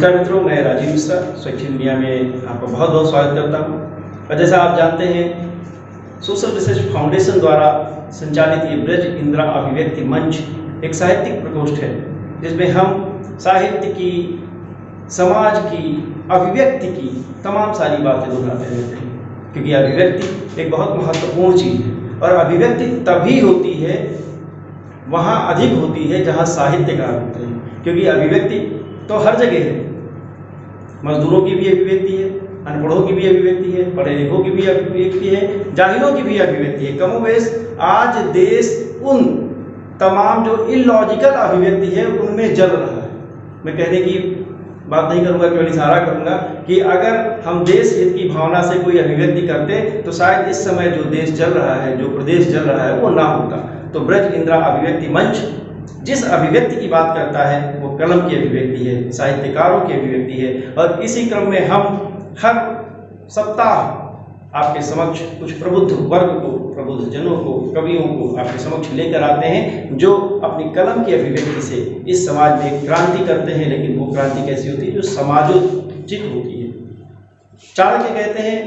नमस्कार मित्रों, मैं राजीव मिश्रा शैक्षिक दुनिया में आपका बहुत बहुत स्वागत करता हूं। और जैसा आप जानते हैं, सोशल रिसर्च फाउंडेशन द्वारा संचालित ये ब्रज इंदिरा अभिव्यक्ति मंच एक साहित्यिक प्रकोष्ठ है, जिसमें हम साहित्य की, समाज की, अभिव्यक्ति की तमाम सारी बातें दोहराते रहते हैं, क्योंकि अभिव्यक्ति एक बहुत महत्वपूर्ण चीज़ है। और अभिव्यक्ति तभी होती है, वहाँ अधिक होती है जहाँ साहित्यकार होते हैं, क्योंकि अभिव्यक्ति तो हर जगह है। मजदूरों की भी अभिव्यक्ति है, अनपढ़ों की भी अभिव्यक्ति है, पढ़े लिखों की भी अभिव्यक्ति है, जाहिलों की भी अभिव्यक्ति है। कमोबेश आज देश उन तमाम जो इलॉजिकल अभिव्यक्ति है उनमें जल रहा है। मैं कहने की बात नहीं करूँगा, केवल इशारा करूँगा कि अगर हम देश हित की भावना से कोई अभिव्यक्ति करते तो शायद इस समय जो देश चल रहा है, जो प्रदेश चल रहा है, वो ना होता। तो ब्रज इंदिरा अभिव्यक्ति मंच जिस अभिव्यक्ति की बात करता है वो कलम की अभिव्यक्ति है, साहित्यकारों की अभिव्यक्ति है। और इसी क्रम में हम हर सप्ताह आपके समक्ष कुछ प्रबुद्ध वर्ग को, प्रबुद्ध जनों को, कवियों को आपके समक्ष लेकर आते हैं, जो अपनी कलम की अभिव्यक्ति से इस समाज में क्रांति करते हैं। लेकिन वो क्रांति कैसी होती है? जो समाजोचित होती है। चाणक्य कहते हैं,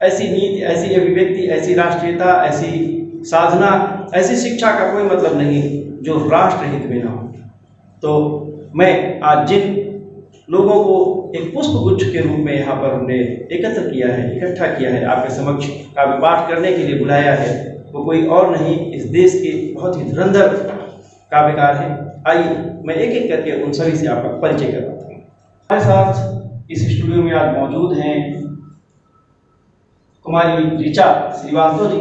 ऐसी नीति, ऐसी अभिव्यक्ति, ऐसी राष्ट्रीयता, ऐसी साधना, ऐसी शिक्षा का कोई मतलब नहीं जो राष्ट्र हित में ना हो। तो मैं आज जिन लोगों को एक पुष्प गुच्छ के रूप में यहाँ पर हमने एकत्र किया है, इकट्ठा किया है, आपके समक्ष काव्य पाठ करने के लिए बुलाया है, वो कोई और नहीं, इस देश के बहुत ही धुरंधर काव्यकार हैं। आइए मैं एक एक करके उन सभी से आपका परिचय करवाता हूँ। हमारे साथ इस स्टूडियो में आज मौजूद हैं कुमारी ऋचा श्रीवास्तव जी।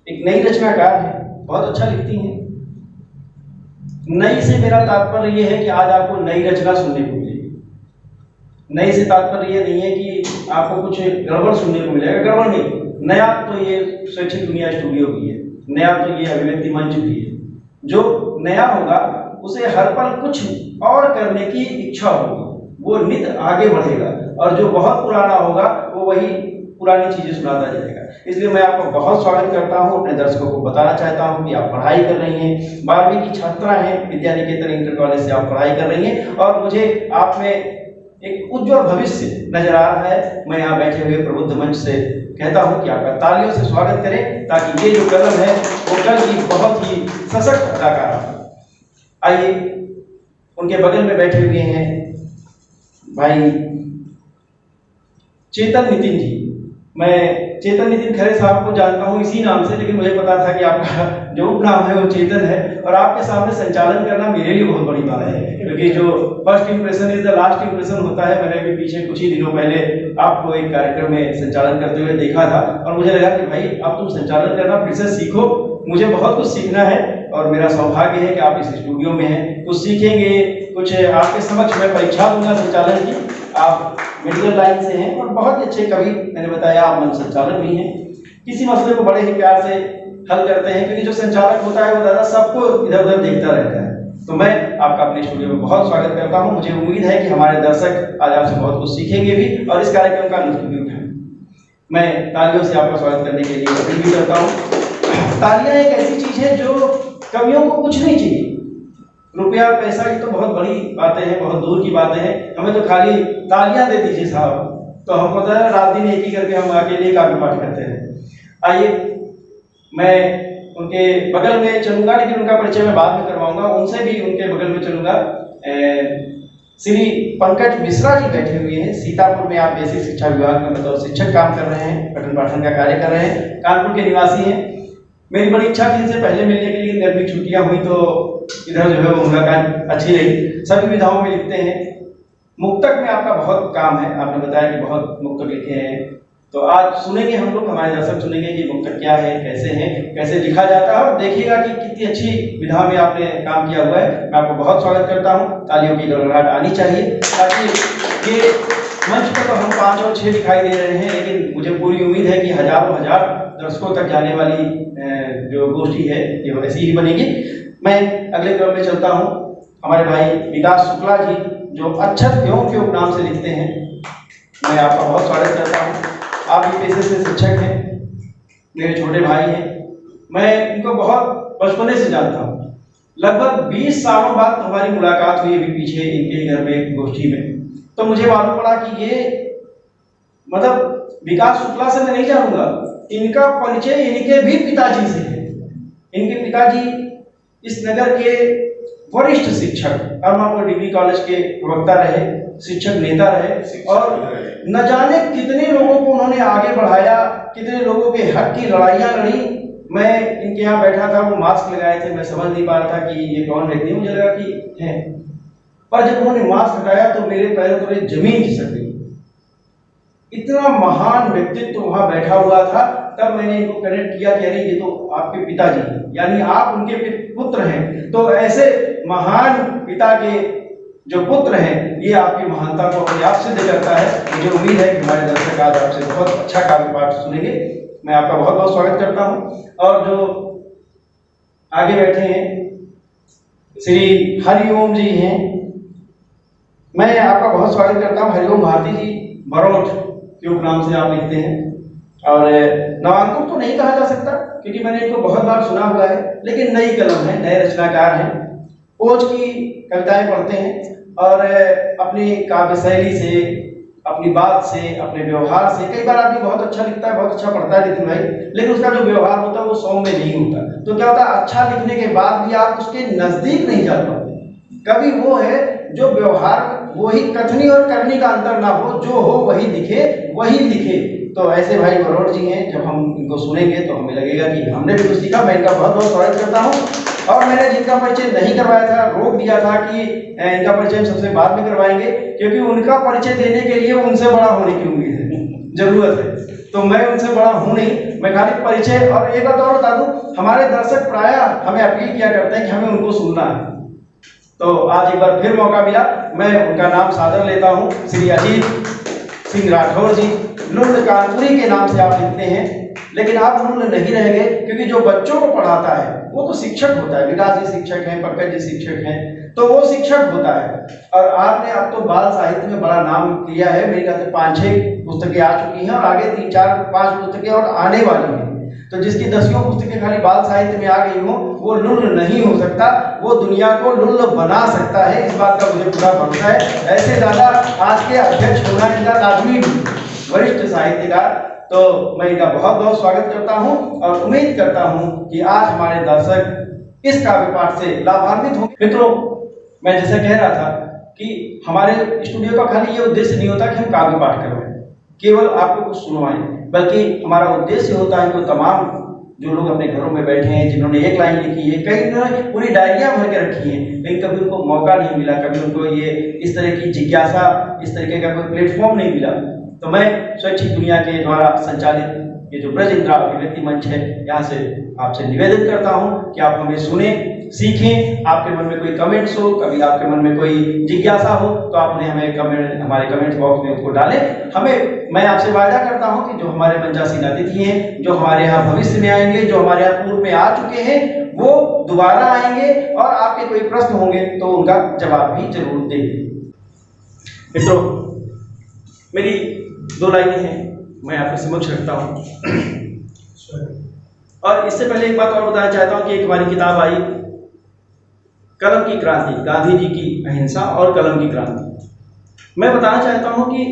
एक नई रचनाकार है, बहुत अच्छा लिखती हैं। नई से मेरा तात्पर्य ये है कि आज आपको नई रचना सुनने को मिलेगी। नई से तात्पर्य ये नहीं है कि आपको कुछ गड़बड़ सुनने को मिलेगा, गड़बड़ नहीं। नया तो ये शैक्षिक दुनिया स्टूडियो भी है, नया तो ये अभिव्यक्ति मंच भी है। जो नया होगा उसे हर पल कुछ और करने की इच्छा होगी, वो नित आगे बढ़ेगा। और जो बहुत पुराना होगा वो वही पुरानी चीजें सुनाता जाएगा। इसलिए मैं आपका बहुत स्वागत करता हूं। अपने दर्शकों को बताना चाहता हूं कि आप पढ़ाई कर रही हैं, 12वीं की छात्रा हैं, विद्या निकेतन इंटर कॉलेज से आप पढ़ाई कर रही हैं, और मुझे आप में एक उज्जवल भविष्य नजर आ रहा है। मैं यहाँ बैठे हुए प्रबुद्ध मंच से कहता हूँ कि आपका तालियों से स्वागत करें, ताकि ये जो कलम है वो कल की बहुत ही सशक्त अदाकार हो। आइए, उनके बगल में बैठे हुए हैं भाई चेतन नितिन जी। मैं चेतन नितिन खरे साहब को जानता हूँ इसी नाम से, लेकिन मुझे पता था कि आपका जो उपनाम है वो चेतन है। और आपके सामने संचालन करना मेरे लिए बहुत बड़ी बात है, क्योंकि जो first impression is the last impression होता है। मैंने भी पीछे कुछ ही दिनों पहले आपको एक कार्यक्रम में संचालन करते हुए देखा था, और मुझे लगा कि भाई अब तुम संचालन करना फिर से सीखो। मुझे बहुत कुछ सीखना है, और मेरा सौभाग्य है कि आप इस स्टूडियो में हैं। कुछ सीखेंगे, कुछ आपके समक्ष मैं परीक्षा दूंगा संचालन की। आप मेडिकल लाइन से हैं और बहुत ही अच्छे कवि, मैंने बताया, आप मंच संचालक भी हैं। किसी मसले को बड़े ही प्यार से हल करते हैं, क्योंकि जो संचालक होता है वो दादा सबको इधर उधर देखता रहता है। तो मैं आपका अपने स्टूडियो में बहुत स्वागत करता हूं। मुझे उम्मीद है कि हमारे दर्शक आज आपसे बहुत कुछ सीखेंगे भी और इस कार्यक्रम का लुत्फ भी उठाएंगे। मैं तालियों से आपका स्वागत करने के लिए अपील भी करता हूँ। तालियां एक ऐसी चीज है जो कवियों को कुछ नहीं चाहिए। रुपया पैसा की तो बहुत बड़ी बातें हैं, बहुत दूर की बातें हैं। हमें तो खाली तालियां दे दीजिए साहब, तो हम पता है रात दिन एक ही करके हम अकेले काव्य पाठ करते हैं। आइए, मैं उनके बगल में चलूंगा, लेकिन उनका परिचय मैं बाद में करवाऊंगा। उनसे भी उनके बगल में चलूंगा। श्री पंकज मिश्रा जी बैठे हुए हैं। सीतापुर में आप बेसिक शिक्षा विभाग में बतौर शिक्षक काम कर रहे हैं, पठन पाठन का कार्य कर रहे हैं, कानपुर के निवासी हैं। मेरी बड़ी इच्छा थी इनसे पहले मिलने के लिए, गर्मी छुट्टियां हुई तो इधर जो है वो मुलाकात अच्छी रही। सभी विधाओं में लिखते हैं। मुक्तक में आपका बहुत काम है, आपने बताया कि बहुत मुक्तक लिखे हैं। तो आज सुनेंगे हम लोग, हमारे दर्शक सुनेंगे कि मुक्तक क्या है, कैसे लिखा जाता है, और देखिएगा कि कितनी अच्छी विधा में आपने काम किया हुआ है। मैं आपको बहुत स्वागत करता हूँ। तालियों की गड़गड़ाहट आनी चाहिए, ताकि ये मंच पर तो हम 5 और 6 दिखाई दे रहे हैं, लेकिन मुझे पूरी उम्मीद है कि हजारों हजार दर्शकों तक जाने वाली जो गोष्ठी है ये वैसी ही बनेगी। मैं अगले क्रम में चलता हूँ। हमारे भाई विकास शुक्ला जी, जो अक्षर एवं के उपनाम से लिखते हैं, मैं आपका बहुत स्वागत करता हूँ। आप भी पेशे से शिक्षक हैं, मेरे छोटे भाई हैं। मैं इनको बहुत बचपने से जानता हूँ। लगभग 20 सालों बाद हमारी मुलाकात हुई अभी पीछे इनके घर में गोष्ठी में। तो मुझे मालूम पड़ा कि ये मतलब विकास शुक्ला से मैं नहीं जानूंगा, इनका परिचय इनके भी पिताजी से है। इनके पिताजी इस नगर के वरिष्ठ शिक्षक अरमापुर डिग्री कॉलेज के प्रवक्ता रहे, शिक्षक नेता रहे, और न जाने कितने लोगों को उन्होंने आगे बढ़ाया, कितने लोगों के हक की लड़ाइयां लड़ी। मैं इनके यहाँ बैठा था, वो मास्क लगाए थे, मैं समझ नहीं पा रहा था कि ये कौन व्यक्ति, मुझे लगा कि है, पर जब उन्होंने मास्क हटाया तो मेरे पैरों तले जमीन खिसक गई। इतना महान व्यक्तित्व वहां बैठा हुआ था। तब मैंने इनको कनेक्ट किया कि अरे ये तो आपके पिताजी हैं, यानी आप उनके पुत्र हैं। तो ऐसे महान पिता के जो पुत्र हैं, ये आपकी महानता को अपने आप सिद्ध करता है। मुझे उम्मीद है कि हमारे दर्शक आज आपसे बहुत अच्छा काव्य पाठ सुनेंगे। मैं आपका बहुत बहुत स्वागत करता हूँ। और जो आगे बैठे हैं श्री हरिओम जी हैं, मैं आपका बहुत स्वागत करता हूँ। हरिओम भारती जी बरौठ के उपनाम से आप लिखते हैं, और नवांकुर तो नहीं कहा जा सकता क्योंकि मैंने इनको बहुत बार सुना हुआ है, लेकिन नई कलम है, नए रचनाकार हैं। ओज की कविताएं पढ़ते हैं और अपनी काव्य शैली से, अपनी बात से, अपने व्यवहार से, कई बार आदमी बहुत अच्छा लिखता है, बहुत अच्छा पढ़ता है नितिन भाई, लेकिन उसका जो व्यवहार होता है वो सौम्य नहीं होता। तो क्या होता है, अच्छा लिखने के बाद भी आप उसके नजदीक नहीं जा पाते। कभी वो है जो व्यवहार वही कथनी और करनी का अंतर ना हो, जो हो वही दिखे, वही लिखे। तो ऐसे भाई बरौठ जी हैं, जब हम इनको सुनेंगे तो हमें लगेगा कि हमने भी कुछ सीखा। मैं इनका बहुत बहुत स्वागत करता हूँ। और मैंने जिनका परिचय नहीं करवाया था, रोक दिया था कि इनका परिचय हम सबसे बाद में करवाएंगे, क्योंकि उनका परिचय देने के लिए उनसे बड़ा होने की उम्मीद है, जरूरत है। तो मैं उनसे बड़ा हूं नहीं, मैं खाली परिचय। और एक बात और बता दूं, हमारे दर्शक प्राय हमें अपील किया करते हैं कि हमें उनको सुनना है। तो आज एक बार फिर मौका मिला, मैं उनका नाम सादर लेता हूं। श्री अजीत सिंह राठौर जी, लुंड कानपुरी के नाम से आप लिखते हैं, लेकिन आप लुंड नहीं रह गए, क्योंकि जो बच्चों को पढ़ाता है वो तो शिक्षक होता है। विकास जी शिक्षक हैं, पंकज जी शिक्षक हैं, तो वो शिक्षक होता है। और आपने अब तो बाल साहित्य में बड़ा नाम किया है। मेरे ख्याल से 5-6 पुस्तकें आ चुकी हैं और आगे 3-4-5 पुस्तकें और आने वाली हैं। तो जिसकी 10वीं पुस्तकें खाली बाल साहित्य में आ गई हो, वो लुल्ल नहीं हो सकता, वो दुनिया को लुल्ल बना सकता है। इस बात का मुझे पूरा भरोसा है। ऐसे दादा आज के अध्यक्ष होना इनका लाजमी, वरिष्ठ साहित्यकार। तो मैं इनका बहुत बहुत स्वागत करता हूं और उम्मीद करता हूं कि आज हमारे दर्शक इस काव्य पाठ से लाभान्वित होंगे। मित्रों, मैं जैसे कह रहा था कि हमारे स्टूडियो का खाली ये उद्देश्य नहीं होता कि हम काव्य पाठ करवाएं, केवल आपको कुछ सुनवाएं, बल्कि हमारा उद्देश्य होता है कि तमाम जो लोग अपने घरों में बैठे हैं, जिन्होंने एक लाइन लिखी है, कई ने पूरी डायरियां भर के रखी हैं, लेकिन कभी उनको मौका नहीं मिला, कभी उनको ये इस तरह की जिज्ञासा, इस तरीके का कोई प्लेटफॉर्म नहीं मिला। तो मैं स्वैच्छिक दुनिया के द्वारा संचालित ये जो ब्रज इंद्रा अभिव्यक्ति मंच है, यहाँ से आपसे निवेदन करता हूँ कि आप हमें सुने, सीखें। आपके मन में कोई कमेंट्स हो, कभी आपके मन में कोई जिज्ञासा हो, तो आपने हमें हमारे कमेंट बॉक्स में उसको डालें। मैं आपसे वायदा करता हूं कि जो हमारे मंचासीन अतिथि हैं, जो हमारे यहाँ भविष्य में आएंगे, जो हमारे यहाँ पूर्व में आ चुके हैं, वो दोबारा आएंगे और आपके कोई प्रश्न होंगे तो उनका जवाब भी जरूर देंगे। मित्रों, मेरी 2 लाइनें हैं, मैं आपके समक्ष रखता हूँ। और इससे पहले एक बात और बताना चाहता हूँ कि एक हमारी किताब आई, कलम की क्रांति, गांधी जी की अहिंसा और कलम की क्रांति। मैं बताना चाहता हूँ कि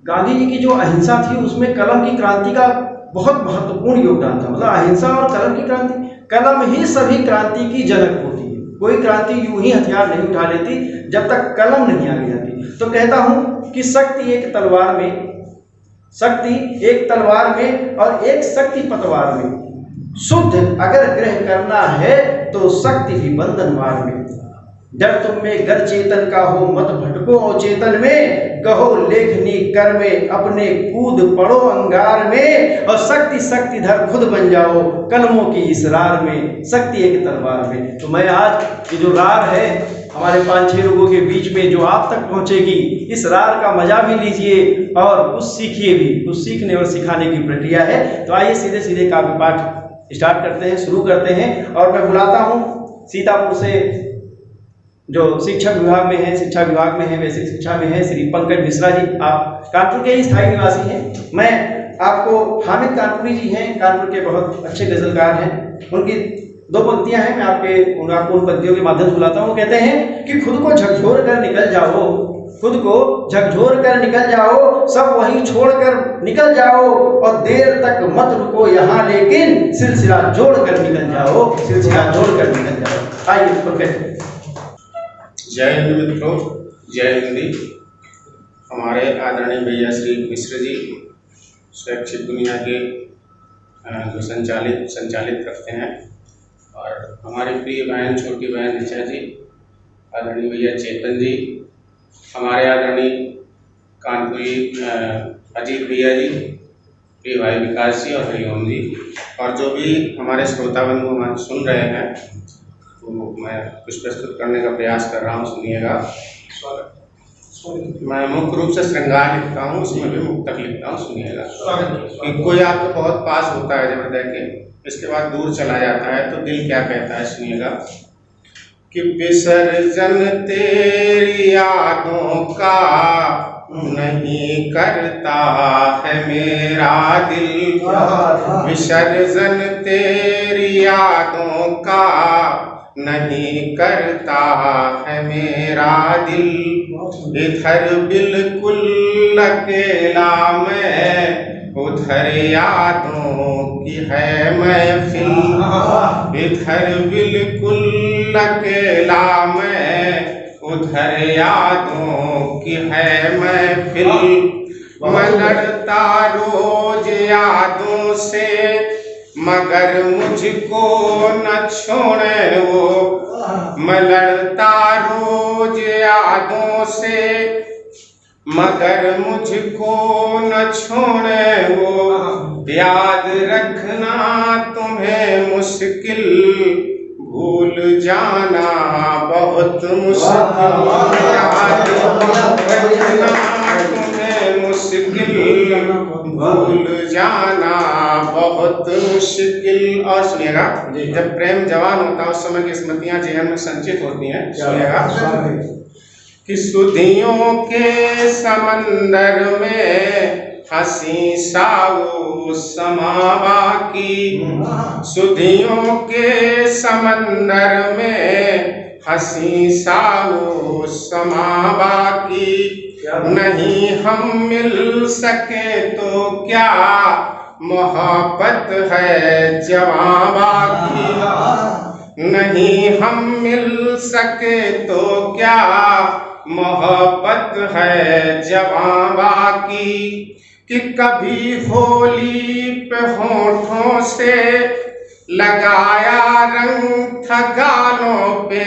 गांधी जी की जो अहिंसा थी, उसमें कलम की क्रांति का बहुत महत्वपूर्ण योगदान था। मतलब अहिंसा और कलम की क्रांति, कलम ही सभी क्रांति की जनक होती है। कोई क्रांति यूं ही हथियार नहीं उठा लेती जब तक कलम नहीं आगे जाती। तो कहता हूं कि शक्ति एक तलवार में और एक शक्ति पतवार में, शुद्ध अगर ग्रह करना है तो शक्ति भी बंधनवार में। डर तुम में गर चेतन का हो, मत भटको अचेतन में, कहो लेखनी कर में अपने कूद पड़ो अंगार में, और शक्ति धर खुद बन जाओ कलमों की इस रार में, शक्ति एक तलवार में। तो मैं आज ये जो रार है हमारे 5-6 लोगों के बीच में जो आप तक पहुंचेगी, इस रार का मजा भी लीजिए और कुछ सीखिए भी। कुछ सीखने और सिखाने की प्रक्रिया है। तो आइए सीधे सीधे काव्य पाठ स्टार्ट करते हैं, शुरू करते हैं। और मैं बुलाता हूँ सीतापुर से जो शिक्षक विभाग में है, शिक्षा विभाग में है, बेसिक शिक्षा में है, श्री पंकज मिश्रा जी। आप कानपुर के ही स्थायी निवासी हैं। मैं आपको हामिद कानपुरी जी हैं, कानपुर के बहुत अच्छे गजलकार हैं। उनकी 2 पंक्तियां हैं, मैं आपको उन पंक्तियों के माध्यम से बुलाता हूँ। कहते हैं कि खुद को झकझोर कर निकल जाओ, खुद को झकझोर कर निकल जाओ, सब वहीं छोड़कर निकल जाओ, और देर तक मत रुको यहाँ, लेकिन सिलसिला जोड़ कर निकल जाओ, सिलसिला जोड़ कर निकल जाओ। आइए प्रोफेसर। जय हिंद मित्रों, जय हिंदी। हमारे आदरणीय भैया श्री मिश्र जी शैक्षिक दुनिया के जो संचालित करते हैं, और हमारी प्रिय बहन, छोटी बहन ऋचा जी, आदरणीय भैया चेतन जी, हमारे आदरणीय कानपुरी अजीत भैया जी, प्रिय भाई विकास जी और हरिओम जी, और जो भी हमारे श्रोता बंधु हमारे सुन रहे हैं, तो मैं कुछ प्रस्तुत करने का प्रयास कर रहा हूँ, सुनिएगा। मैं मुख्य रूप से श्रृंगार लिखता हूँ, उसमें भी मुक्तक लिखता हूँ, सुनिएगा। कि कोई आपके बहुत पास होता है जब हृदय के, इसके बाद दूर चला जाता है, तो दिल क्या कहता है, सुनिएगा। कि विसर्जन तेरी यादों का नहीं करता है मेरा दिल, विसर्जन तेरी यादों का नहीं करता है मेरा दिल, इधर बिल्कुल अकेला मैं, उधर यादों की है महफिल, इधर बिल्कुल अकेला मैं, उधर यादों की है महफिल। मैं लड़ता रोज यादों से, मगर मुझको न छोड़े वो, मैं लड़ता रोज यादों से, मगर मुझको न छोड़े वो, याद रखना तुम्हें मुश्किल, भूल जाना बहुत मुश्किल, याद रखना तुम्हें मुश्किल, भूल जाना बहुत मुश्किल। और सुनिएगा, जब प्रेम जवान होता है उस समय की स्मृतियां जेहन में संचित होती हैं, सुनिएगा। कि सुधियों के समंदर में हंसी साओ समावा की, सुधियों के समंदर में हंसी साओ समावा की, नहीं हम मिल सके तो क्या मोहब्बत है जवां बाकी, नहीं हम मिल सके तो क्या मोहब्बत है जवां बाकी। कि कभी होली पे होठों से लगाया रंग था गालों पे,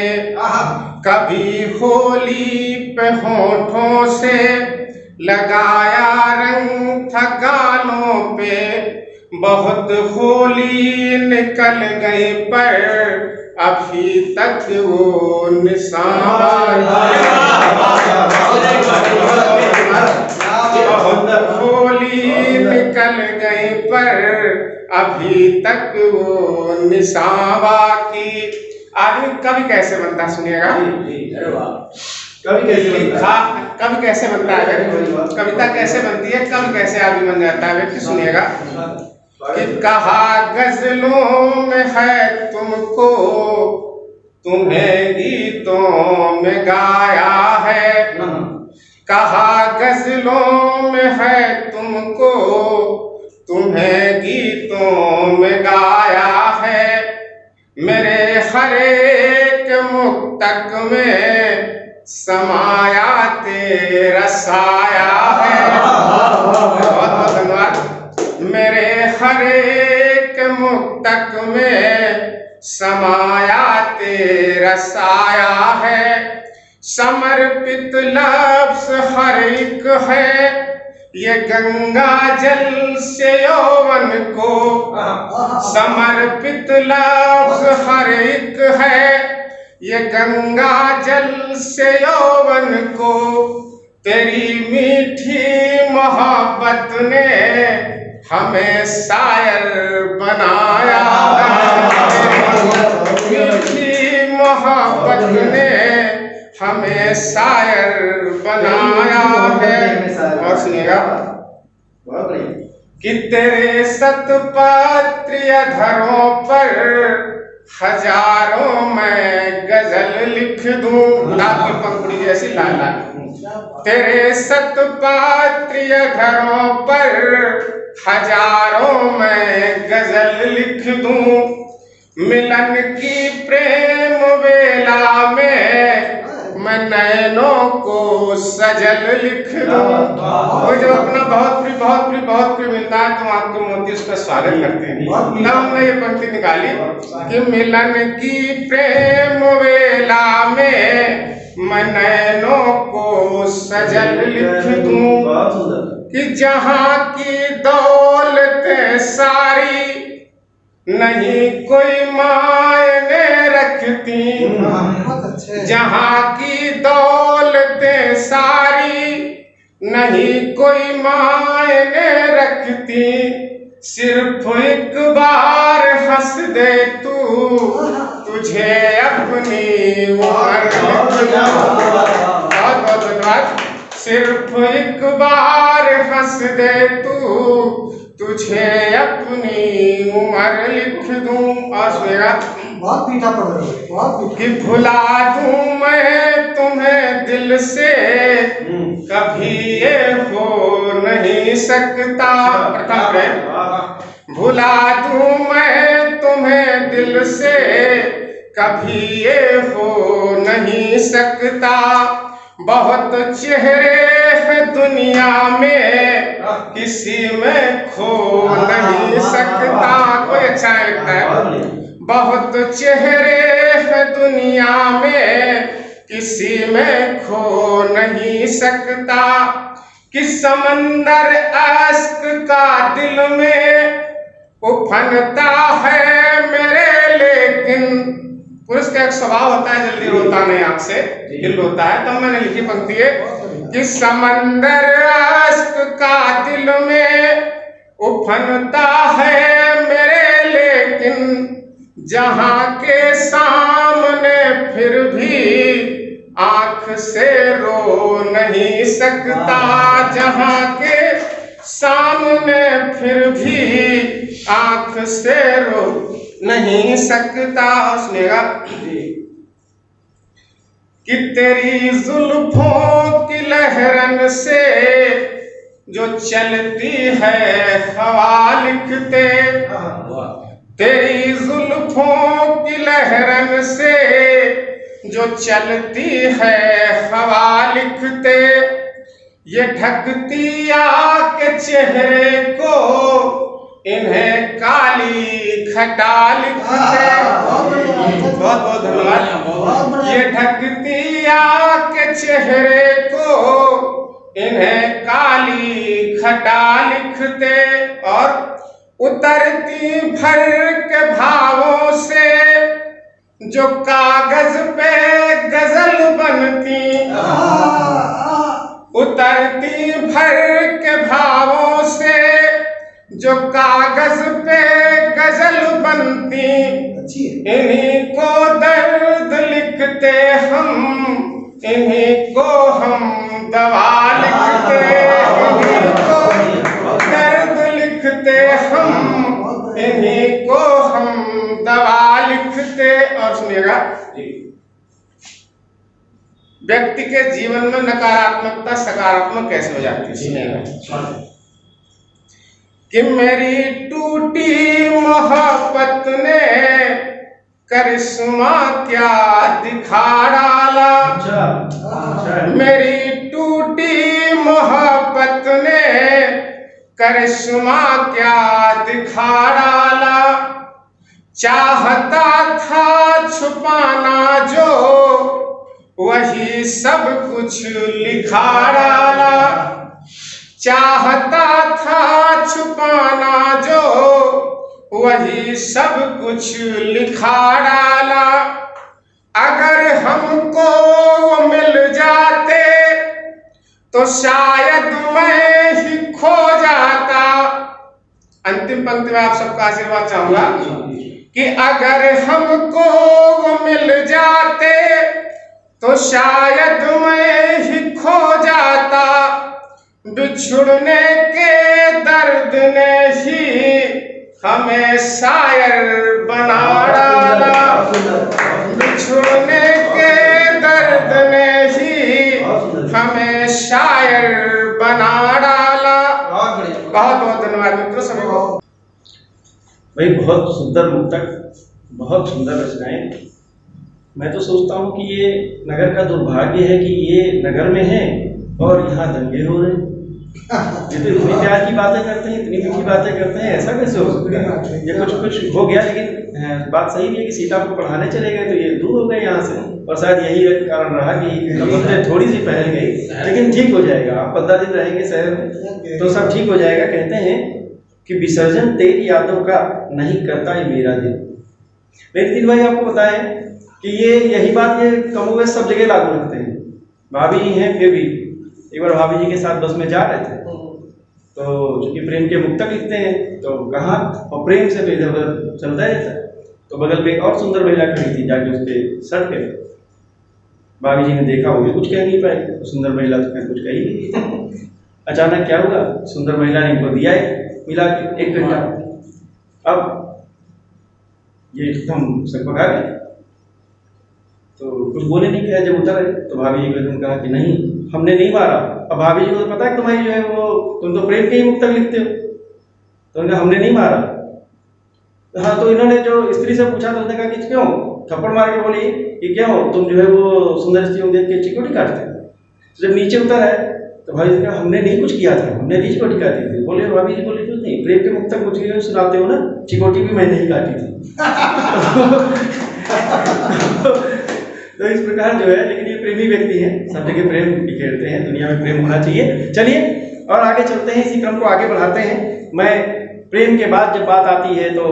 कभी होली पे होठों से लगाया रंग था गालों पे, बहुत होली निकल गई पर अभी तक वो निशान, बहुत होली निकल गई पर अभी तक वो निशावा की। आदमी कवि कैसे बनता है, सुनिएगा। कवि कैसे बनता है, कविता कैसे बनती है, कवि कैसे आदमी बन जाता है व्यक्ति, सुनिएगा। कि कहा गजलों में है तुमको, तुम्हें गीतों में गाया है, कहा गजलों में है तुमको, तुम्हें गीतों में गाया है, मेरे हर एक मुक्तक में समाया तेरा साया है। बहुत बहुत धन्यवाद। मेरे हर एक मुक्तक में समाया तेरा साया है, समर्पित लफ्ज़ हर एक है, ये गंगा जल से यौवन को, समर्पित लफ्ज़ हर एक है, ये गंगा जल से यौवन को, तेरी मीठी मोहब्बत ने हमें शायर बनाया है, मीठी मोहब्बत ने हमें शायर बनाया है। और सुनिएगा। कि तेरे सतपत्र धरों पर हजारों मैं गजल लिख दूं, लाल की पंखुड़ी जैसी लाल लाल, तेरे सतपात्रीय घरों पर हजारों मैं गजल लिख दूं, मिलन की प्रेम वेला में मैं नैनों को सजल लिख दूं। वो जो अपना बहुत प्रिय मिलता है तो आपके मोती उसका स्वागत करते हैं। तब हमने ये पंक्ति निकाली कि मिलन की प्रेम वेला में मैं नैनों को सजल लिख दूं, कि जहाँ की दौलतें सारी नहीं कोई मायने रखती, जहाँ की दौलतें सारी नहीं कोई मायने रखती, सिर्फ एक बार हंस दे तू, तुझे अपनी उम्र बहुत धन्यवाद। सिर्फ एक बार हंस दे तू, तुझे अपनी उम्र लिख दूं। और सुनेगा बहुत मीठा पड़ रहा है, बहुत मीठा। कि भुला दूं मैं तुम्हें दिल से, कभी ये हो नहीं सकता। प्रथम प्रेम। भुला दूं मैं तुम्हें दिल से, कभी ये हो नहीं सकता। बहुत चेहरे हैं दुनिया में, किसी में खो नहीं सकता। कोई अच्छा लगता है। बहुत चेहरे हैं दुनिया में, किसी में खो नहीं सकता। कि समंदर अश्क का दिल में उफनता है मेरे, लेकिन पुरुष का एक स्वभाव होता है जल्दी रोता नहीं, आंख से दिल रोता है। तब मैंने लिखी पंक्ति है कि समंदर अश्क का दिल में उफनता है मेरे, लेकिन जहाँ के सामने फिर भी आंख से रो नहीं सकता। जहाँ के सामने फिर भी आंख से रो नहीं सकता। सुनेगा कि तेरी जुल्फों की लहरन से जो चलती है हवा लिखते, तेरी जुल्फों की लहरन से जो चलती है हवा लिखते, ये ढकती आके चेहरे को इन्हें काली खटा लिखते। बहुत धन्यवाद। ये ढकती आके चेहरे को इन्हें काली खटा लिखते, और उतरती भर के भावों से जो कागज पे गजल बनती, उतरती भर के भावों से जो कागज पे गजल बनती, इन्हीं को दर्द लिखते हम, इन्हीं को हम दवा लिखते, इन्हीं को दर्द लिखते हम, इन्हीं को हम दवा लिखते। और सुनिएगा, व्यक्ति के जीवन में नकारात्मकता सकारात्मक कैसे हो जाती है। सुनिएगा कि मेरी टूटी मोहब्बत ने करिश्मा क्या दिखा डाला, मेरी टूटी मोहब्बत ने करिश्मा क्या दिखा डाला। चाहता था छुपाना जो वही सब कुछ लिखा डाला, चाहता था छुपाना जो वही सब कुछ लिखा डाला। अगर हमको वो मिल जाते तो शायद मैं ही खो जाता। अंतिम पंक्ति में आप सबका आशीर्वाद चाहूंगा कि अगर हमको वो मिल जाते तो शायद मैं ही खो जाता। बिछुड़ने के दर्द ने ही हमें शायर बना डाला, बिछुड़ने के दर्द ने ही हमें भाई बहुत सुंदर मुक्तक, बहुत सुंदर रचनाएं। मैं तो सोचता हूँ कि ये नगर का दुर्भाग्य है कि ये नगर में है और यहाँ दंगे हो रहे हैं। ये तो इतनी प्यार की बातें करते हैं, इतनी मीठी बातें करते हैं, ऐसा कैसे हो सकता है? ये कुछ कुछ हो गया, लेकिन बात सही भी है कि सीता को पढ़ाने चले गए तो ये दूर हो गए यहाँ से, और शायद यही कारण रहा कि मुद्दे थोड़ी सी पहल गई, लेकिन ठीक हो जाएगा। आप 15 दिन रहेंगे शहर में तो सब ठीक हो जाएगा। कहते हैं कि विसर्जन तेरी यादों का नहीं करता ये मेरा दिल। मेरे दिल भाई आपको बताएं कि ये यही बात ये कमोबेश सब जगह लागू रखते हैं। भाभी जी हैं, फिर भी एक बार भाभी जी के साथ बस में जा रहे थे तो चूंकि प्रेम के मुक्तक लिखते हैं तो कहा, और प्रेम से इधर उधर चलता रहता, तो बगल में एक और सुंदर महिला खड़ी थी, जाके उसके सर पे भाभी जी ने देखा, वो भी कुछ कह नहीं पाए, तो सुंदर महिला तो फिर कुछ कही नहीं। अचानक क्या हुआ, सुंदर महिला ने इनको दिया मिला के 1 घंटा। अब ये एकदम सकपका गए, तो कुछ बोले नहीं, क्या जब उतर तो भाभी जी को एकदम कहा कि नहीं, हमने नहीं मारा। अब भाभी जी को तो पता है तुम्हारी जो है वो, तुम तो प्रेम के ही मुक्तक लिखते हो, तो उन्होंने हमने नहीं मारा। हाँ, तो इन्होंने जो स्त्री से पूछा तो उसने कहा कि क्यों, थप्पड़ मार के बोली कि क्या हो तुम जो है वो सुंदर स्त्रियों देख के चिकोटी काटते। तो जब नीचे उतर है तो भाभी जी कहा हमने नहीं कुछ किया था, हमने नहीं चिकोटी काटी थी। बोले भाभी जी बोले कुछ नहीं, प्रेम के मुक्तक कुछ सुनाते हो ना, चिकोटी भी मैंने ही काटी थी। तो इस प्रकार जो है, लेकिन ये प्रेमी व्यक्ति हैं, सब जगह प्रेम बिखेरते हैं, दुनिया में प्रेम होना चाहिए। चलिए और आगे चलते हैं, इसी क्रम को आगे बढ़ाते हैं। मैं प्रेम के बाद जब बात आती है तो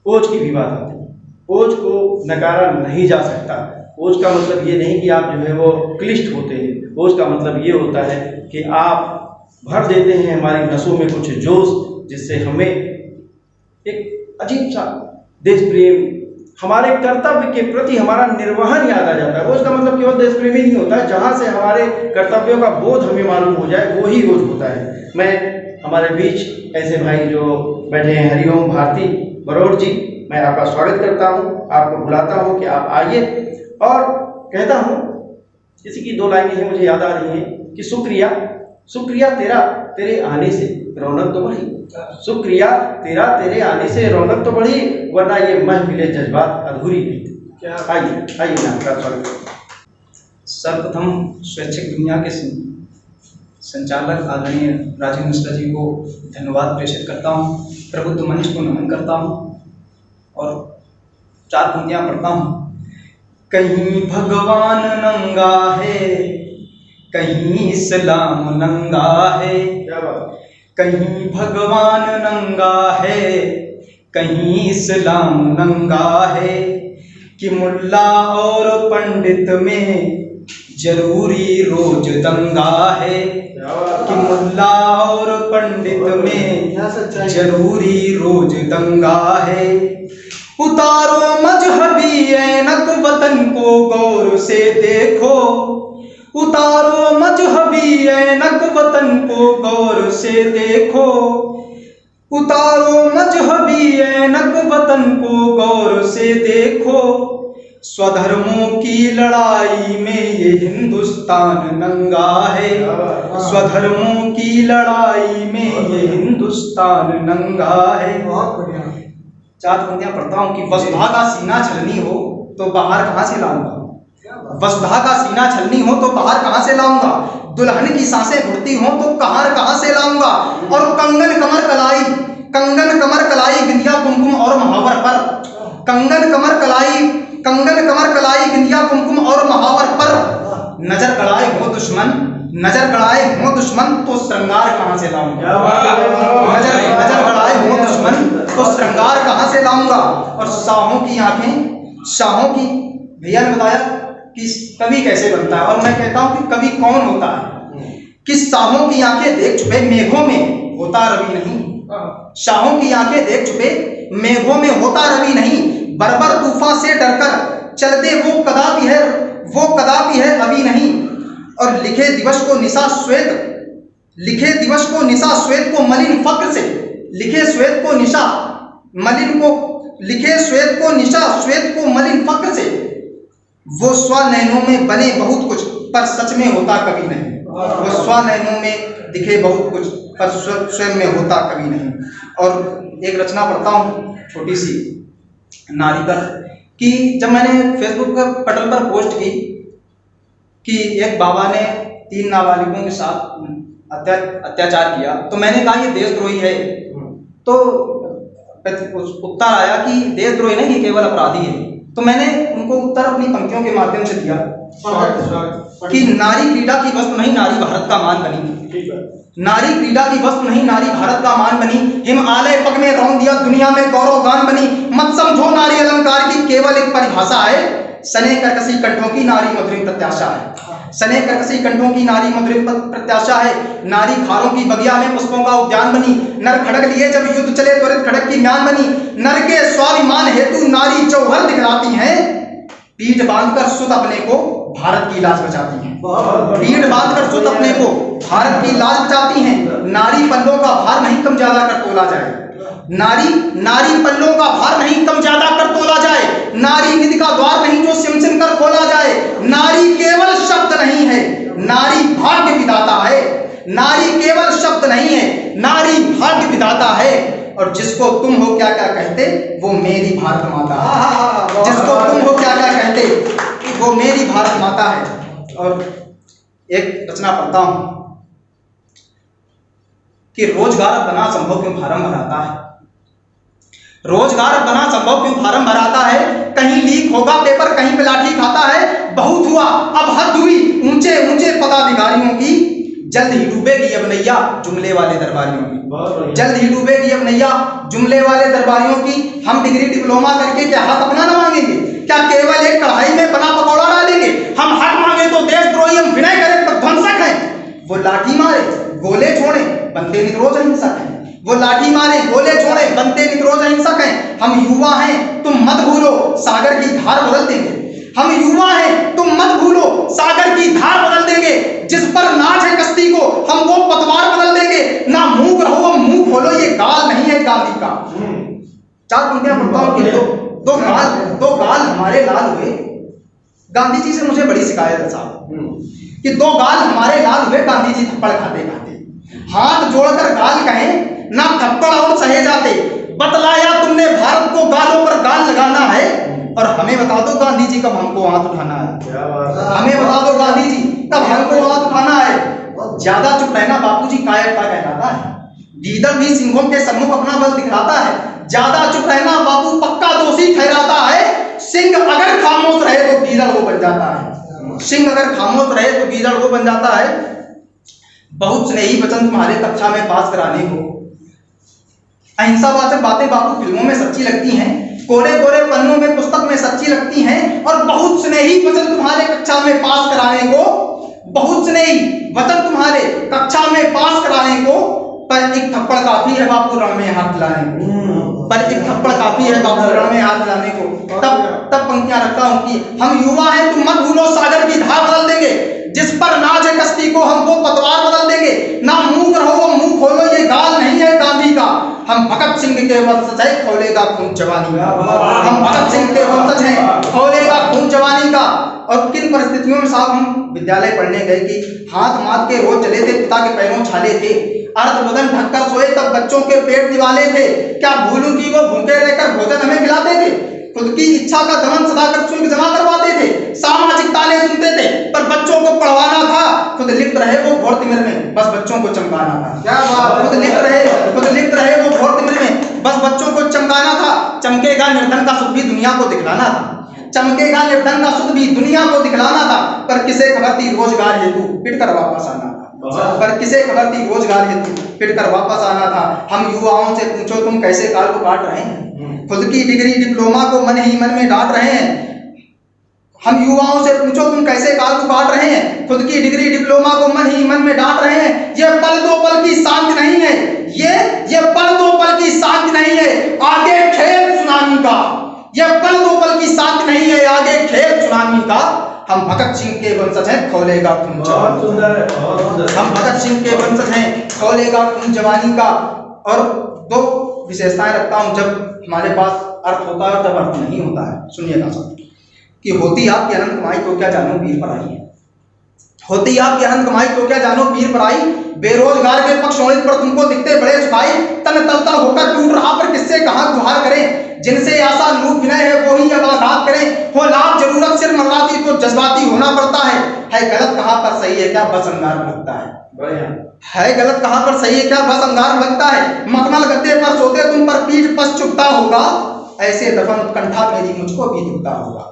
ओज की भी बात आती है। ओज को नकारा नहीं जा सकता। ओज का मतलब ये नहीं कि आप जो है वो क्लिष्ट होते हैं। ओज का मतलब ये होता है कि आप भर देते हैं हमारी नसों में कुछ जोश, जिससे हमें एक अजीब सा देश प्रेम, हमारे कर्तव्य के प्रति हमारा निर्वहन याद आ जाता है। ओज का मतलब केवल देश प्रेम ही नहीं होता है, जहाँ से हमारे कर्तव्यों का बोध हमें मालूम हो जाए वो ही ओज होता है। मैं हमारे बीच ऐसे भाई जो बैठे हैं, हरिओम भारती बरोड़ जी, मैं आपका स्वागत करता हूँ, आपको बुलाता हूँ कि आप आइए, और कहता हूँ, किसी की 2 लाइनें हैं मुझे याद आ रही हैं कि शुक्रिया, शुक्रिया तेरा तेरे आने से रौनक तो बढ़ी, शुक्रिया तेरा तेरे आने से रौनक तो बढ़ी, वरना ये महफिले जज्बात अधूरी थी। आइए आइए मैं आपका स्वागत। सर्वप्रथम स्वैच्छिक दुनिया के संचालक आदरणीय राजीव मिश्रा जी को धन्यवाद प्रेषित करता हूँ, प्रबुद्ध मंच को नमन करता हूँ और 4 पंक्तियाँ पढ़ता हूँ। कहीं भगवान नंगा है, कहीं इस्लाम नंगा है, क्या बात, कहीं भगवान नंगा है, कहीं इस्लाम नंगा है, कि मुल्ला और पंडित में जरूरी रोज दंगा है, कि मुल्ला और पंडित में जरूरी रोज दंगा है। उतारो मजहबी ऐनक वतन को गौर से देखो, उतारो मजहबी ऐनक वतन को गौर से देखो, उतारो मजहबी ऐनक वतन को गौर से देखो, स्वधर्मों की लड़ाई में ये हिंदुस्तान नंगा है, स्वधर्मों की लड़ाई में ये हिंदुस्तान नंगा है। बहुत बढ़िया। 4 पंक्तियां पढ़ता हूँ कि वसुधा का सीना छलनी हो तो बाहर कहाँ से लाऊंगा, वसुधा का सीना छलनी हो तो बाहर कहाँ से लाऊंगा, दुल्हन की सांसें घुटती हो तो कहाँ से लाऊंगा, और कंगन कमर कलाई, कंगन कमर कलाई बिंदिया कुमकुम और महावर पर, कंगन कमर कलाई, कंगन कमर कलाई बिंदिया कुमकुम और महावर पर, नजर गड़ाए हो दुश्मन, नजर गड़ाए हो दुश्मन तो श्रृंगार कहाँ से लाऊंगा, नजर गड़ाए हो दुश्मन तो श्रृंगार कहाँ से लाऊंगा। और शाहों की आंखें, शाहों की, भैया ने बताया कि कवि कैसे बनता है, और मैं कहता हूँ कि कवि कौन होता है, कि शाहों की आंखें देख छुपे मेघों में होता रवि नहीं, शाहों की आंखें देख छुपे मेघों में होता रवि नहीं, बर्बर तूफान से डरकर चलते वो कदापि है, वो कदापि है अभी नहीं, और लिखे दिवस को निशा श्वेत, लिखे दिवस को निशा श्वेत को मलिन फक्र से, लिखे श्वेत को निशा मलिन को, लिखे श्वेत को निशा श्वेत को मलिन फक्र से, वो स्व नैनों में बने बहुत कुछ पर सच में होता कभी नहीं, वो स्वनयनों में दिखे बहुत कुछ पर स्वयं में होता कभी नहीं। और एक रचना पढ़ता हूँ छोटी सी नारी पर, कि जब मैंने फेसबुक पर पटल पर पोस्ट की कि एक बाबा ने 3 नाबालिगों के साथ अत्याचार किया, तो मैंने कहा ये देशद्रोही है। तो उत्तर आया कि देशद्रोही नहीं, ये केवल अपराधी है। तो मैंने उनको उत्तर अपनी पंक्तियों के माध्यम से दिया कि नारी क्रीड़ा की वस्तु नहीं, नारी भारत का मान बनी। नारी क्रीड़ा की वस्तु नहीं, नारी भारत का मान बनी। हिमालय पग में रौंद दिया, दुनिया में गौरव गान बनी। मत समझो नारी अलंकार की केवल एक परिभाषा है, सने कर्कशी कंठों की नारी मधुर प्रत्याशा है। सने कर्कशी कंठों की नारी मधुर प्रत्याशा है। नारी खारों की बगिया में पुष्पों का उद्यान बनी। नर खड़ग लिए जब युद्ध चले त्वरित खड़ग की म्यान बनी। नर के स्वाभिमान हेतु नारी जौहर दिखलाती हैं, पीठ बांधकर सुत अपने को भारत की लाज बचाती हैं। पीठ बांधकर सुत अपने को भारत की लाज बचाती हैं। नारी पल्लों का भार नहीं कम ज्यादा कर तोला जाए। नारी पल्लों का भार नहीं कम ज्यादा कर तोला जाए। नारी निधि का द्वार नहीं जो सिम सिम कर खोला जाए। नारी केवल शब्द नहीं है, नारी भाग्य विधाता है। नारी केवल शब्द नहीं है, नारी भाग्य विधाता है। और जिसको तुम हो क्या क्या कहते, वो मेरी भारत माता है। जिसको तुम हो क्या क्या कहते, वो मेरी भारत माता है। और एक रचना पढ़ता हूं कि रोजगार बना संभव क्यों फार्म भराता है। रोजगार बना संभव क्यों फार्म भराता है। कहीं लीक होगा पेपर, कहीं पे लाठी खाता है। बहुत हुआ अब हद हुई ऊंचे ऊंचे पदाधिकारियों की। जल्द ही डूबेगी अब नैया जुमले वाले दरबारियों की। जल्द ही डूबेगी अब नैया जुमले वाले दरबारियों की। हम डिग्री डिप्लोमा करके क्या हक अपना न मांगेंगे, क्या केवल एक कढ़ाई में बना पकौड़ा डालेंगे। हम हक मांगे तो देशद्रोही, हम विनय करें तो ध्वंसक हैं। वो लाठी मारे गोले छोड़े बनते निरोज अहिंसक हैं। वो लाठी मारे गोले छोड़े बनते निरोज अहिंसक हैं। हम युवा हैं तुम मत भूलो सागर की धार बदल देंगे। हम युवा हैं तुम मत भूलो सागर की धार बदल देंगे। जिस पर नाच है कश्ती को हम वो पतवार बदल देंगे। ना मुंह रहो वो मुंह खोलो, ये गाल नहीं है गांधी का। 4 पंक्तियां पढ़ता हूं कि दो गाल हमारे लाल हुए। गांधी जी से मुझे बड़ी शिकायत है साहब कि 2 गाल हमारे लाल हुए। गांधी जी थप्पड़ खाते खाते हाथ जोड़कर गाल कहें ना थप्पड़ और सहे जाते। बतलाया तुमने भारत को गालों पर गाल लगाना है। और हमें बता दो गांधी जी कब हमको हाथ उठाना है। हमें बता दो गांधी जी कब हमको हाथ उठाना है। ज्यादा चुप रहना बापूजी कायरता कहलाता है। गीदड़ भी सिंहों के सम्मुख अपना बल दिखलाता है। ज्यादा चुप रहना बापू पक्का दोषी ठहराता है। सिंह अगर खामोश रहे तो गीदड़ वो बन जाता है। सिंह अगर खामोश रहे तो गीदड़ वो बन जाता है। बहुत स्नेही वचन तुम्हारे कक्षा में पास कराने को। अहिंसावाचक बातें बापू फिल्मों में सच्ची लगती हैं, कोरे कोरे पन्नों में पुस्तक में सच्ची लगती हैं। और बहुत स्नेही वचन तुम्हारे कक्षा में पास कराने को, बहुत स्नेही वचन तुम्हारे कक्षा में पास कराने को। पर एक थप्पड़ काफी है बापू रण में हाथ दिलाने को। पर एक थप्पड़ काफी है बापू रण में हाथ दिलाने को। तब पंक्तियां रखता हूं कि हम युवा हैं तुम मत भूलो सागर की धार बदल देंगे। जिस पर नाच है कश्ती को हम वो पतवार बदल देंगे। ना मुंह रहो वो मुंह खोलो, ये गाल नहीं है गांधी का। हम भगत सिंह के वंशज हैं खौलेगा खून जवानी का। हम भगत सिंह के वंशज हैं खौलेगा खून जवानी का। और किन परिस्थितियों में साहब हम विद्यालय पढ़ने गए कि हाथ माथ के रोज चले थे, पिता के पैरों छाले थे। अर्ध बदन ढककर सोए तब बच्चों के पेट दिवाले थे। क्या भूलूं कि वो भूखे रहकर भोजन हमें खिलाते थे। खुद की इच्छा का दमन सदाकर शुल्क जमा करवाते थे। सामाजिक ताने सुनते थे पर बच्चों को पढ़वाना था। खुद लिप्त रहे वो घोर तिमिर में बस बच्चों को चमकाना था। क्या बात। खुद लिप्त रहे वो घोर तिमिर में बस बच्चों को चमकाना था। चमकेगा निर्धन का सुख भी दुनिया को दिखलाना था। चमकेगा निर्धन का सुख भी दुनिया को दिखलाना था। पर किसे खबर थी रोजगार हेतु पिट कर वापस आना था। पर किसे खबर थी रोजगार हेतु पिट कर वापस आना था। हम युवाओं से पूछो तुम कैसे काल को काट रहे हैं। खुद की डिग्री डिप्लोमा को मन ही मन में डांट रहे हैं। हम युवाओं से पूछो तुम कैसे काल को काट रहे हैं। खुद की डिग्री डिप्लोमा को मन ही मन में डांट रहे हैं। ये पल दो पल की शांति नहीं है। ये पल दो पल की शांति नहीं है, आगे खेल सुनामी का। ये पल दो पल की शांति नहीं है, आगे खेल सुनामी का। हम भगत सिंह के वंशज हैं खौलेगा खून जवानी। हम भगत सिंह के वंशज हैं खौलेगा खून जवानी का। और 2 विशेषताएं रखता हूं जब हमारे पास अर्थ होता है और जब अर्थ नहीं होता है। सुनिएगा सब कि होती आपकी अनंत कमाई को क्या जानू वीर पढ़ाई है। होती आपकी अनंत कमाई तो क्या जानो पीर पराई, बेरोजगार के पक्ष होने पर तुमको दिखते बड़े सुखाई, तन तलता होकर टूट रहा पर किससे कहाँ गुहार करें, जिनसे आशा लूट विनय है वो ही अब आघात करें, हो लाभ जरूरत सिर मरवाती तो जज्बाती होना पड़ता है गलत कहाँ पर सही है क्या बस अंगार लगता है गलत कहाँ पर सही है क्या बस अंगार लगता है, मखमल गद्दे पर सोते तुम पर पीठ पस चुभता होगा, ऐसे दफन उत्कंठा मेरी मुझको भी दुखता होगा,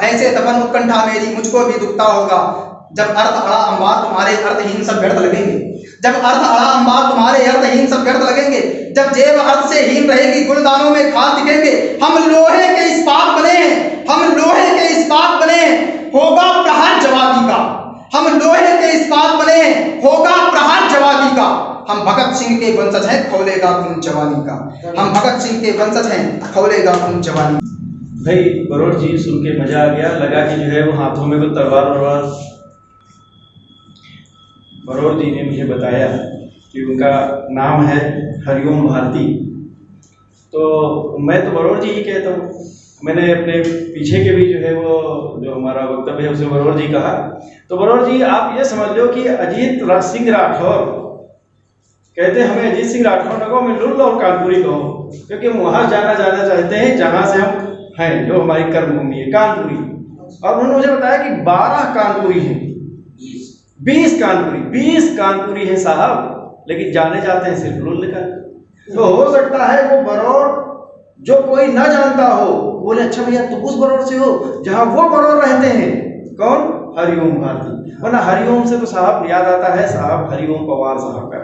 ऐसे दफन उत्कंठा मेरी मुझको भी दुखता होगा, जब अर्थ अड़ा अंबार तुम्हारे अर्थहीन सब व्यर्थ लगेंगे, जब अर्थ अड़ा अंबार तुम्हारे अर्थहीन सब व्यर्थ लगेंगे, जब जेब अर्थ से हीन रहेगी गुलदानों में खाद दिखेंगे, हम लोहे के इस्पात बने हैं, हम लोहे के इस्पात बने हैं, होगा प्रहार जवाबी का, हम लोहे के इस्पात बने हैं, होगा प्रहार जवाबी का, हम भगत सिंह के वंशज हैं खौलेगा खून जवानी का, हम भगत सिंह के वंशज हैं खौलेगा खून जवानी। भाई बरोड़ जी सुन के मजा आ गया, लगा कि जो है वो हाथों में कोई तलवार वलवार। बरोड़ जी ने मुझे बताया कि उनका नाम है हरिओम भारती, तो मैं तो बरोड़ जी ही कहता हूँ, मैंने अपने पीछे के भी जो है वो जो हमारा वक्तव्य है उसे बरोड़ जी कहा। तो बरोड़ जी आप ये समझ लो कि अजीत सिंह राठौर कहते हैं हमें अजीत सिंह राठौर न कहो, मैं लुल्ल और कानपुरी कहो, क्योंकि हम वहाँ जाना चाहते हैं जहाँ से हम हैं, जो हमारी कर्मभूमि है कानपुरी। और उन्होंने मुझे बताया कि 12 कानपुरी हैं, 20 कानपुरी हैं साहब, लेकिन जाने जाते हैं सिर्फ लुल्ल का। तो हो सकता है वो बरोड़ जो कोई ना जानता हो बोले अच्छा भैया तुम उस बरोड़ से हो जहाँ वो बरोड़ रहते हैं, कौन? हरिओम भारती। वरना हरिओम से तो साहब याद आता है साहब हरिओम पवार साहब का।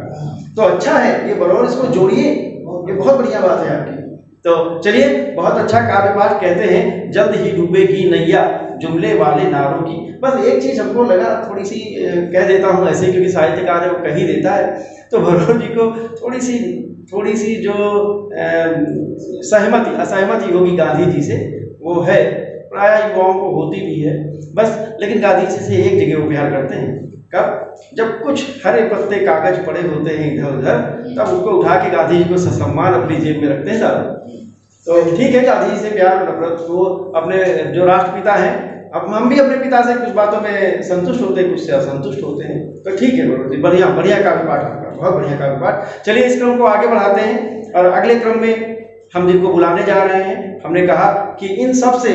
तो अच्छा है ये बरोड़, इसको जोड़िए, ये बहुत बढ़िया बात है आपकी। तो चलिए, बहुत अच्छा काव्य पाठ कहते हैं, जल्द ही डूबेगी नैया जुमले वाले नारों की। बस एक चीज हमको लगा थोड़ी सी कह देता हूँ ऐसे, क्योंकि साहित्यकार है वो कह ही देता है। तो बरोड़ जी को थोड़ी सी जो असहमति होगी गांधी जी से, वो है, प्राय युवाओं को होती भी है बस। लेकिन गांधी जी से एक जगह वो प्यार करते हैं, कब? जब कुछ हरे पत्ते कागज पड़े होते हैं इधर उधर, तब उसको उठा के गांधी जी को ससम्मान अपनी जेब में रखते हैं साहब। तो ठीक है, गांधी जी से प्यार और नफरत, वो अपने जो राष्ट्रपिता हैं, अब हम भी अपने पिता से कुछ बातों में संतुष्ट होते हैं, कुछ से असंतुष्ट होते हैं। तो ठीक है बरोड़ जी, बढ़िया काव्य पाठ आपका, बहुत बढ़िया काव्य पाठ। चलिए इस क्रम को आगे बढ़ाते हैं, और अगले क्रम में हम जिनको बुलाने जा रहे हैं, हमने कहा कि इन सब से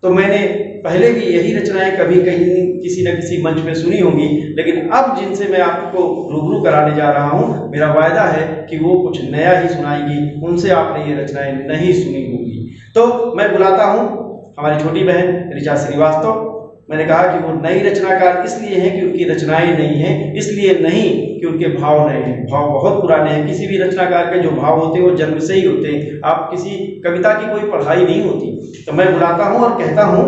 तो मैंने पहले भी यही रचनाएं कभी कहीं किसी न किसी मंच पे सुनी होंगी, लेकिन अब जिनसे मैं आपको रूबरू कराने जा रहा हूं, मेरा वायदा है कि वो कुछ नया ही सुनाएंगी, उनसे आपने ये रचनाएं नहीं सुनी होंगी। तो मैं बुलाता हूं हमारी छोटी बहन ऋचा श्रीवास्तव। मैंने कहा कि वो नई रचनाकार इसलिए हैं कि उनकी रचनाएं नई हैं, इसलिए नहीं कि उनके भाव नए हैं। भाव बहुत पुराने हैं, किसी भी रचनाकार के जो भाव होते हैं वो जन्म से ही होते हैं, आप किसी कविता की कोई पढ़ाई नहीं होती। तो मैं बुलाता हूँ और कहता हूँ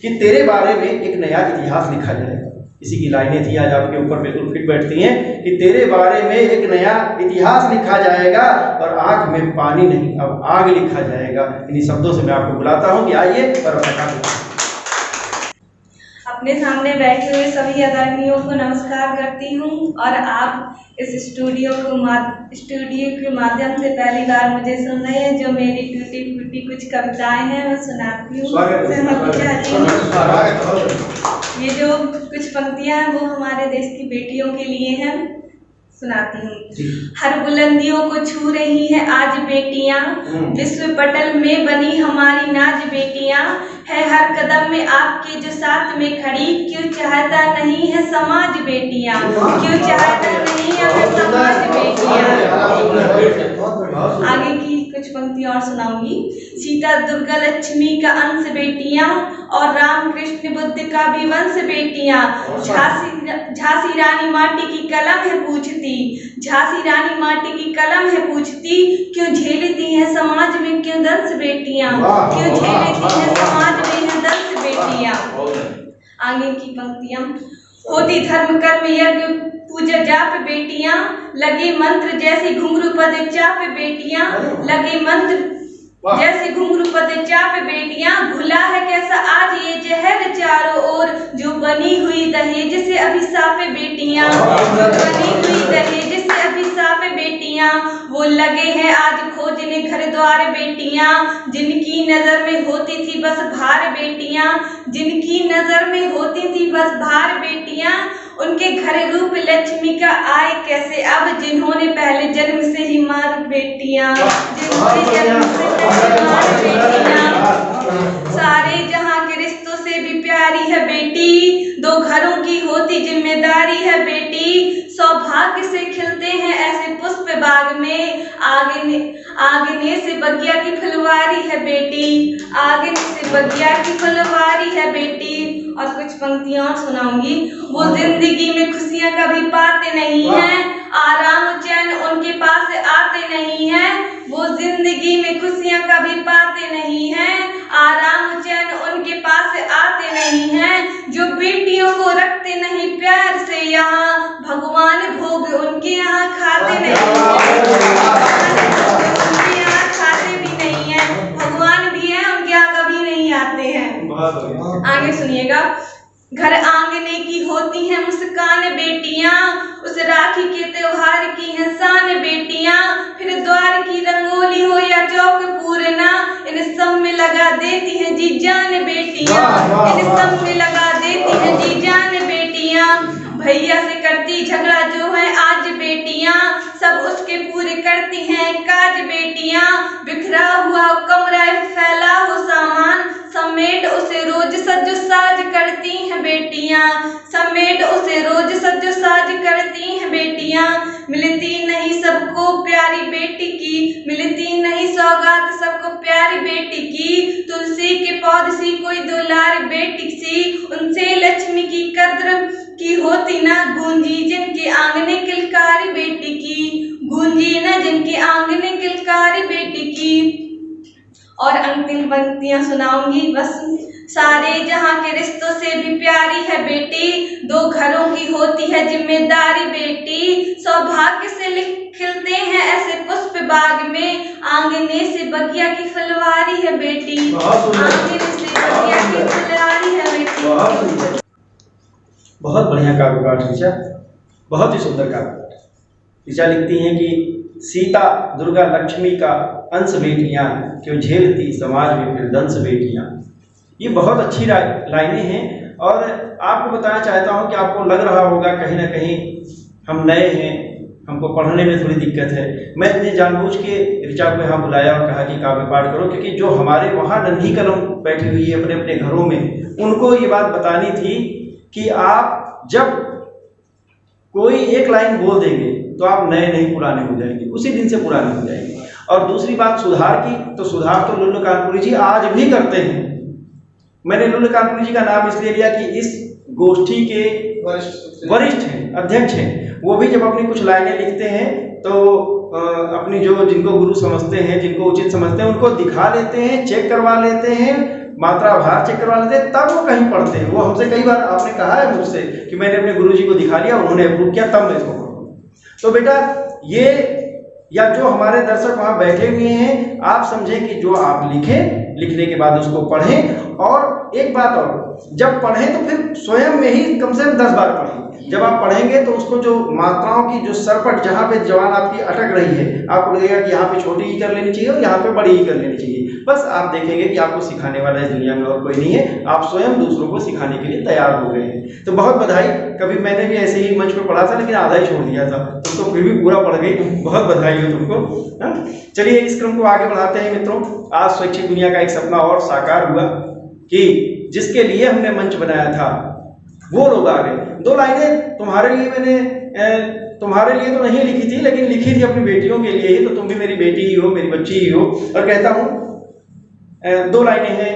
कि तेरे बारे में एक नया इतिहास लिखा जाएगा। इसी की लाइनें थी, आज आपके ऊपर बिल्कुल फिट बैठती हैं कि तेरे बारे में एक नया इतिहास लिखा जाएगा, और आंख में पानी नहीं अब आग लिखा जाएगा। इन्हीं शब्दों से मैं आपको बुलाता हूँ कि आइए और अपने सामने बैठे हुए सभी आदरणीयों को नमस्कार करती हूँ, और आप इस स्टूडियो के माध्यम से पहली बार मुझे सुन रहे हैं। जो मेरी टूटी फूटी कुछ कविताएं हैं वो सुनाती हूँ। ये जो कुछ पंक्तियां हैं वो हमारे देश की बेटियों के लिए हैं, सुनाती हूँ। हर बुलंदियों को छू रही है आज बेटियां, विश्व पटल में बनी हमारी नाज बेटियां, है हर कदम में आपके जो साथ में खड़ी, क्यों चाहता नहीं है समाज बेटियां, क्यों चाहता नहीं है समाज बेटियां। आगे की कुछ पंक्तियां और सुनाऊंगी। सीता दुर्गा लक्ष्मी का अंश बेटियां, और राम कृष्ण बुद्ध का भी वंश बेटियां, झांसी रानी माटी की कलम है पूछती, झांसी रानी माटी की कलम है पूछती, क्यों झेलती है समाज में क्यों दंश बेटियां, क्यों झेलती है समाज में है दंश बेटियां। आगे की पंक्तियां। होती धर्म कर्म यज्ञ पूजा जाप बेटियां, लगे मंत्र जैसे घुंघरू पद चाप बेटियां, लगे मंत्र जैसे घुंघरू पद चाप बेटियां, घुला है कैसा आज ये जहर चारों ओर, जो बनी हुई दहेज से अभिशाप बेटियां, जो बनी हुई दहेज से अभिशाप बेटियां, वो वो लगे हैं आज खोजने घर द्वार बेटियां, जिनकी नजर में होती थी बस भार बेटियां, जिनकी नजर में होती थी बस भार बेटियां, उनके घर रूप लक्ष्मी का आए कैसे अब, जिन्होंने पहले जन्म से ही मार बेटियां, जिन्होंने जन्म से पहले मार बेटियां। सारे जहां के रिश्तों से भी प्यारी है बेटी, दो घरों की होती जिम्मेदारी है बेटी, सौभाग्य से खिलते हैं ऐसे पुष्प बाग में, आगने से बगिया की फुलवारी है बेटी, आगने से बगिया की फुलवारी है बेटी। और कुछ पंक्तियां और सुनाऊंगी। वो जिंदगी में खुशियां कभी पाते नहीं हैं, आराम चैन उनके पास आते नहीं है, वो जिंदगी में खुशियां कभी पाते नहीं हैं, आराम चैन उनके पास आते नहीं हैं, जो बेटियों को रखते नहीं प्यार से यहाँ, भगवान भोग उनके यहाँ खाते नहीं है, उनके यहाँ खाते भी नहीं है, भगवान भी है उनके यहाँ कभी नहीं आते हैं। आगे सुनिएगा। घर आंगने की होती है मुस्कान बेटियां, उस राखी के त्योहार की है शान बेटियां, फिर द्वार की रंगोली हो या चौक पूरना, इन सब में लगा देती है जी जान बेटियां, इन सब में लगा देती है जी जान बेटियां। भैया से करती झगड़ा जो है आज बेटियां, सब उसके पूरे करती हैं काज बेटियां, बिखरा हुआ कमरा फैला हो सामान, समेट उसे रोज सज साज करती हैं बेटियां, समेट उसे रोज सज साज करती हैं बेटियां। मिलती नहीं सबको प्यारी बेटी की, मिलती नहीं सौगात सबको प्यारी बेटी की, तुलसी के पौध सी कोई दुलार बेटी सी, उनसे लक्ष्मी की कद्र की होती ना गूंजी जिनके आंगने किलकारी बेटी की, गूंजी ना जिनके आंगने किलकारी बेटी की। और अंतिम पंक्तियां सुनाऊंगी बस। सारे जहां के रिश्तों से भी प्यारी है बेटी, दो घरों की होती है जिम्मेदारी बेटी, सौभाग्य से खिलते हैं ऐसे पुष्प बाग में, आंगने से बगिया की फुलवारी है बेटी, आंगने से बगिया की फुलवारी है बेटी। बहुत बढ़िया काव्य पाठ ऋचा, बहुत ही सुंदर काव्य पाठ। ऋचा लिखती हैं कि सीता दुर्गा लक्ष्मी का अंश बेटियां, क्यों झेलती समाज में फिर दंश बेटियां। ये बहुत अच्छी लाइनें हैं और आपको बताना चाहता हूं कि आपको लग रहा होगा कहीं ना कहीं हम नए हैं, हमको पढ़ने में थोड़ी दिक्कत है। मैं इतने जानबूझ के ऋचा को यहाँ बुलाया और कहा कि काव्य पाठ करो, क्योंकि जो हमारे वहाँ नन्ही कलम बैठी हुई है अपने अपने घरों में, उनको ये बात बतानी थी कि आप जब कोई एक लाइन बोल देंगे तो आप नए नहीं पुराने हो जाएंगे, उसी दिन से पुराने हो जाएंगे। और दूसरी बात सुधार की, तो सुधार तो लुल्लु कानपुरी जी आज भी करते हैं। मैंने लुल्लु कानपुरी जी का नाम इसलिए लिया कि इस गोष्ठी के वरिष्ठ हैं, अध्यक्ष हैं। वो भी जब अपनी कुछ लाइनें लिखते हैं तो अपनी जो जिनको गुरु समझते हैं, जिनको उचित समझते हैं, उनको दिखा लेते हैं, चेक करवा लेते हैं, मात्रा भार चेक करवा लेते हैं, तब वो कहीं पढ़ते हैं। वो हमसे कई बार आपने कहा है मुझसे कि मैंने अपने गुरुजी को दिखा लिया, उन्होंने अप्रूव किया, तब मैं इसको पढ़ूंगा। तो बेटा ये, या जो हमारे दर्शक वहां बैठे हुए हैं, आप समझें कि जो आप लिखें, लिखने के बाद उसको पढ़ें। और एक बात और, जब पढ़ें तो फिर स्वयं में ही कम से कम 10 बार पढ़ें। जब आप पढ़ेंगे तो उसको जो मात्राओं की जो सरपट, जहाँ पे जवान आपकी अटक रही है, आपको लगेगा कि यहाँ पे छोटी ही कर लेनी चाहिए और यहाँ पे बड़ी ही कर लेनी चाहिए। बस आप देखेंगे कि आपको सिखाने वाला इस दुनिया में और कोई नहीं है, आप स्वयं दूसरों को सिखाने के लिए तैयार हो गए हैं। तो बहुत बधाई। कभी मैंने भी ऐसे ही मंच पे पढ़ा था, लेकिन आधा ही छोड़ दिया था, तुम तो फिर भी पूरा पढ़ गई, बहुत बधाई हो तुमको। चलिए इस क्रम को आगे बढ़ाते हैं मित्रों। आज स्वैच्छिक दुनिया का एक सपना और साकार हुआ कि जिसके लिए हमने मंच बनाया था वो लोग आ गए। 2 लाइनें तुम्हारे लिए मैंने तुम्हारे लिए तो नहीं लिखी थी, लेकिन लिखी थी अपनी बेटियों के लिए ही। तो तुम भी मेरी बेटी ही हो, मेरी बच्ची ही हो। और कहता हूँ 2 लाइनें हैं,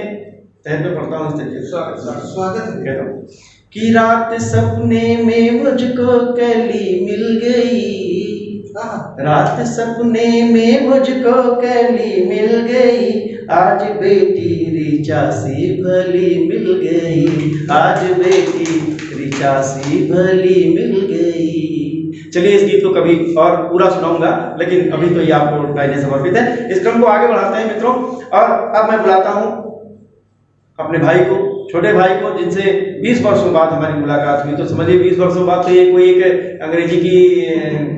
तहत में पढ़ता हूँ इस तरीके से। स्वागत है। कहता हूँ कि रात सपने में मुझको कली मिल गई, रात सपने में मुझको कली मिल गई, आज बेटी ऋचा सी भली मिल गई, आज बेटी ऋचा सी भली मिल गई। चलिए इस गीत को कभी और पूरा सुनाऊंगा, लेकिन अभी तो ये आपको लाइनें समर्पित है। इस क्रम को आगे बढ़ाते हैं मित्रों। और अब मैं बुलाता हूँ अपने भाई को, छोटे भाई को, जिनसे 20 वर्षों बाद हमारी मुलाकात हुई। तो समझिए 20 वर्षों बाद तो ये कोई एक अंग्रेजी की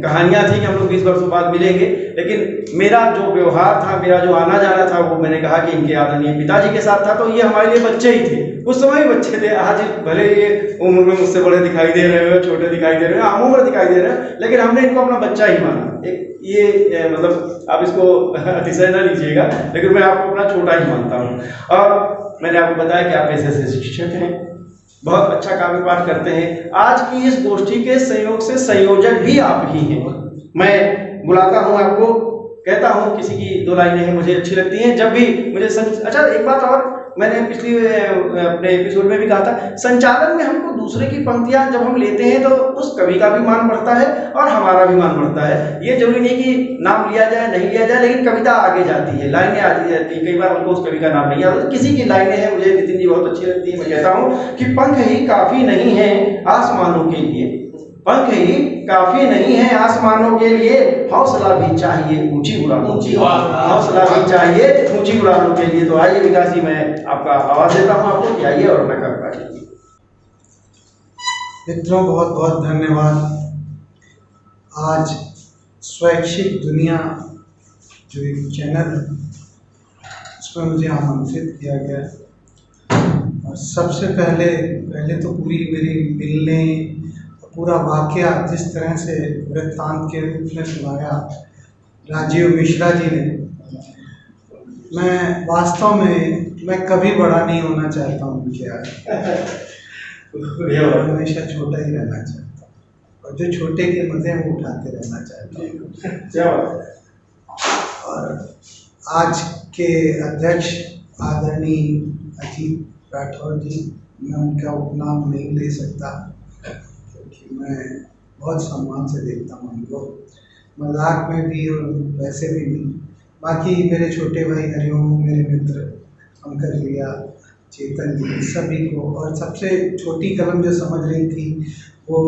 कहानियाँ थी कि हम लोग 20 वर्षों बाद मिलेंगे, लेकिन मेरा जो व्यवहार था, मेरा जो आना जाना था, वो मैंने कहा कि इनके आदरणीय पिताजी के साथ था। तो ये हमारे लिए बच्चे ही थे, उस समय भी बच्चे थे। आज भले ये उम्र में मुझसे बड़े दिखाई दे रहे हो, छोटे दिखाई दे रहे हो, हम उम्र दिखाई दे रहे हो, लेकिन हमने इनको अपना बच्चा ही माना। एक ये मतलब आप इसको अतिशय न लीजिएगा, लेकिन मैं आपको अपना छोटा ही मानता हूँ। और मैंने आपको बताया कि आप पेशे से शिक्षक हैं, बहुत अच्छा काव्य पाठ करते हैं। आज की इस गोष्ठी के संयोग से संयोजक भी आप ही हैं। मैं बुलाता हूँ आपको, कहता हूँ, किसी की दो लाइनें हैं मुझे अच्छी लगती हैं जब भी मुझे अच्छा एक बात और मैंने पिछली अपने एपिसोड में भी कहा था, संचालन में हमको दूसरे की पंक्तियां जब हम लेते हैं तो उस कवि का भी मान बढ़ता है और हमारा भी मान बढ़ता है। ये जरूरी नहीं कि नाम लिया जाए, नहीं लिया जाए, लेकिन कविता आगे जाती है, लाइनें आती जाती है। कई बार हमको उस कवि का नाम नहीं आता, तो किसी की लाइनें हैं मुझे नितिन जी बहुत अच्छी लगती है। मैं कहता हूँ कि पंख ही काफी नहीं है आसमानों के लिए, पंख ही काफी नहीं है आसमानों के लिए, हौसला भी चाहिए ऊंची उड़ानों की, हौसला भी चाहिए ऊंची उड़ानों के लिए। तो आइए विकास जी, मैं आपका आवाज देता हूँ आपको कि आइए और मैं कर पाइए। मित्रों, बहुत बहुत धन्यवाद। आज स्वैच्छिक दुनिया जो एक चैनल है, उसमें मुझे आमंत्रित किया गया। और सबसे पहले तो पूरी मेरी मिलने, पूरा वाकया जिस तरह से वृत्तांत के रूप में सुनाया राजीव मिश्रा जी ने, मैं वास्तव में मैं कभी बड़ा नहीं होना चाहता हूँ उनके आगे, हमेशा छोटा ही रहना चाहता हूँ और जो छोटे के मजे में उठाते रहना चाहता हूँ। और आज के अध्यक्ष आदरणीय अजीत राठौर जी, मैं उनका उपनाम नहीं ले सकता क्योंकि मैं बहुत सम्मान से देखता हूँ उनको, मजाक में भी और वैसे भी नहीं। बाकी मेरे छोटे भाई हरिओम, मेरे मित्र अंकर लिया, चेतन जी, सभी को, और सबसे छोटी कलम जो समझ रही थी वो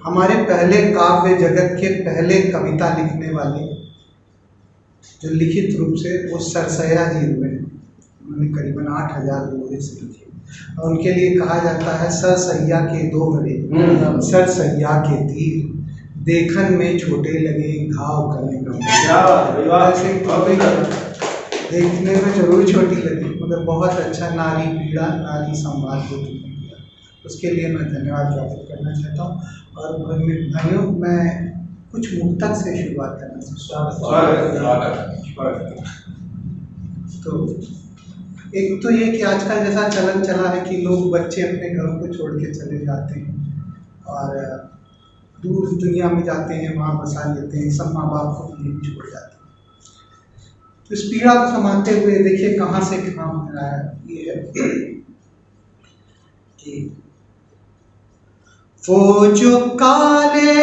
हमारे पहले काव्य जगत के पहले कविता लिखने वाले जो लिखित रूप से वो सरसैया जी हुए। उन्होंने करीबन 8000 लोगों से लिखे और उनके लिए कहा जाता है सरसैया के दोहरे, सरसैया के तीर, देखन में छोटे लगे घाव करें गंभीर। देखने में जरूर छोटी लगी मगर बहुत अच्छा नारी पीड़ा, नारी संवाद को किया, उसके लिए मैं धन्यवाद ज्ञापित करना चाहता हूँ। और भाइयों, मैं कुछ मुक्तक से शुरुआत करना चाहता हूँ। तो एक तो ये कि आजकल जैसा चलन चला है कि लोग, बच्चे अपने घरों को छोड़ के चले जाते हैं और दूर दुनिया में जाते हैं, वहाँ बसा लेते हैं, सब माँ बाप को भी छोड़ जाते हैं। तो इस पीड़ा को समाते हुए देखिए कहाँ से कहाँ हो रहा है। ये है कि वो जो काले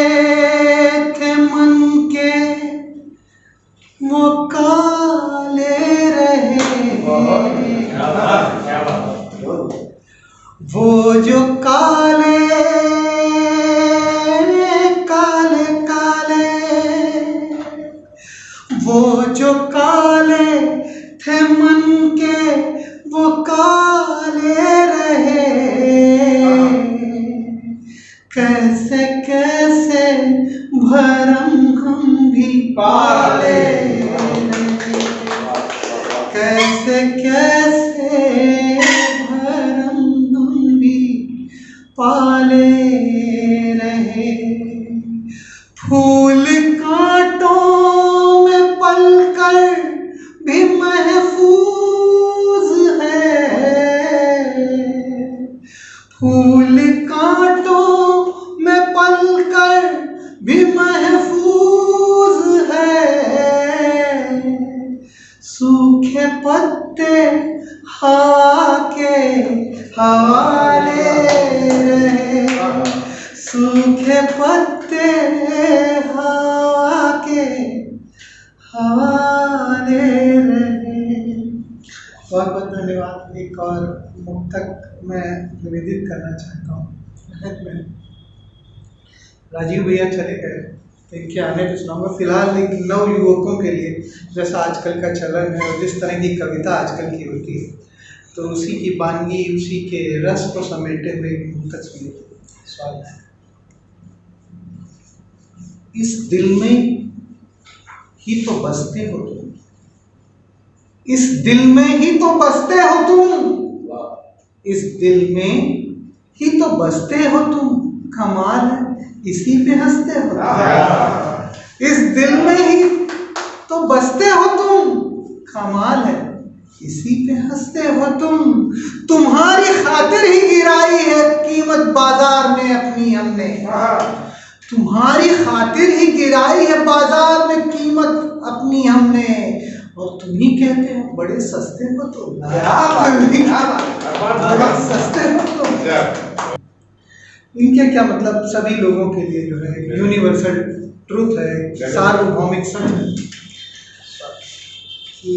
थे मन के वो काले रहे, वो जो काले काले काले, वो जो काले थे मन के वो काले रहे, कैसे कैसे भरम हम भी पाले, कैसे कैसे भरम हम भी पाले रहे। फूल कांटों में पलकर भी महफूज है, फूल कांटों में पलकर भी महफूज है, सूखे पत्ते हवा के हवाले रहे, सूखे पत्ते हवा के हवाले रहे। बहुत बहुत धन्यवाद। एक और मुक्तक मैं निवेदित करना चाहता हूँ। राजीव भैया चले गए, इनके आने पे सुनाऊंगा। फिलहाल एक नव युवकों के लिए, जैसा आजकल का चलन है और जिस तरह की कविता आजकल की होती है, तो उसी की वानगी, उसी के रस को समेटे हुए एक तस्वीर स्वागत है। इस दिल में ही तो बसते हो तुम, इस दिल में ही तो बसते हो तुम, इस दिल में ही तो बसते हो तुम, कमाल है इसी पे हंसते हो तुम। इस दिल में ही तो बसते हो तुम, कमाल है इसी पे हंसते हो तुम। तुम्हारी खातिर ही गिराई है कीमत बाजार में अपनी हमने, तुम्हारी खातिर ही गिराई है बाजार में कीमत अपनी हमने, और तुम ही कहते हो बड़े सस्ते हो तुम, बड़े सस्ते हो तुम। इनके क्या मतलब, सभी लोगों के लिए जो है यूनिवर्सल ट्रूथ है, सार्वभौमिक सत्य है कि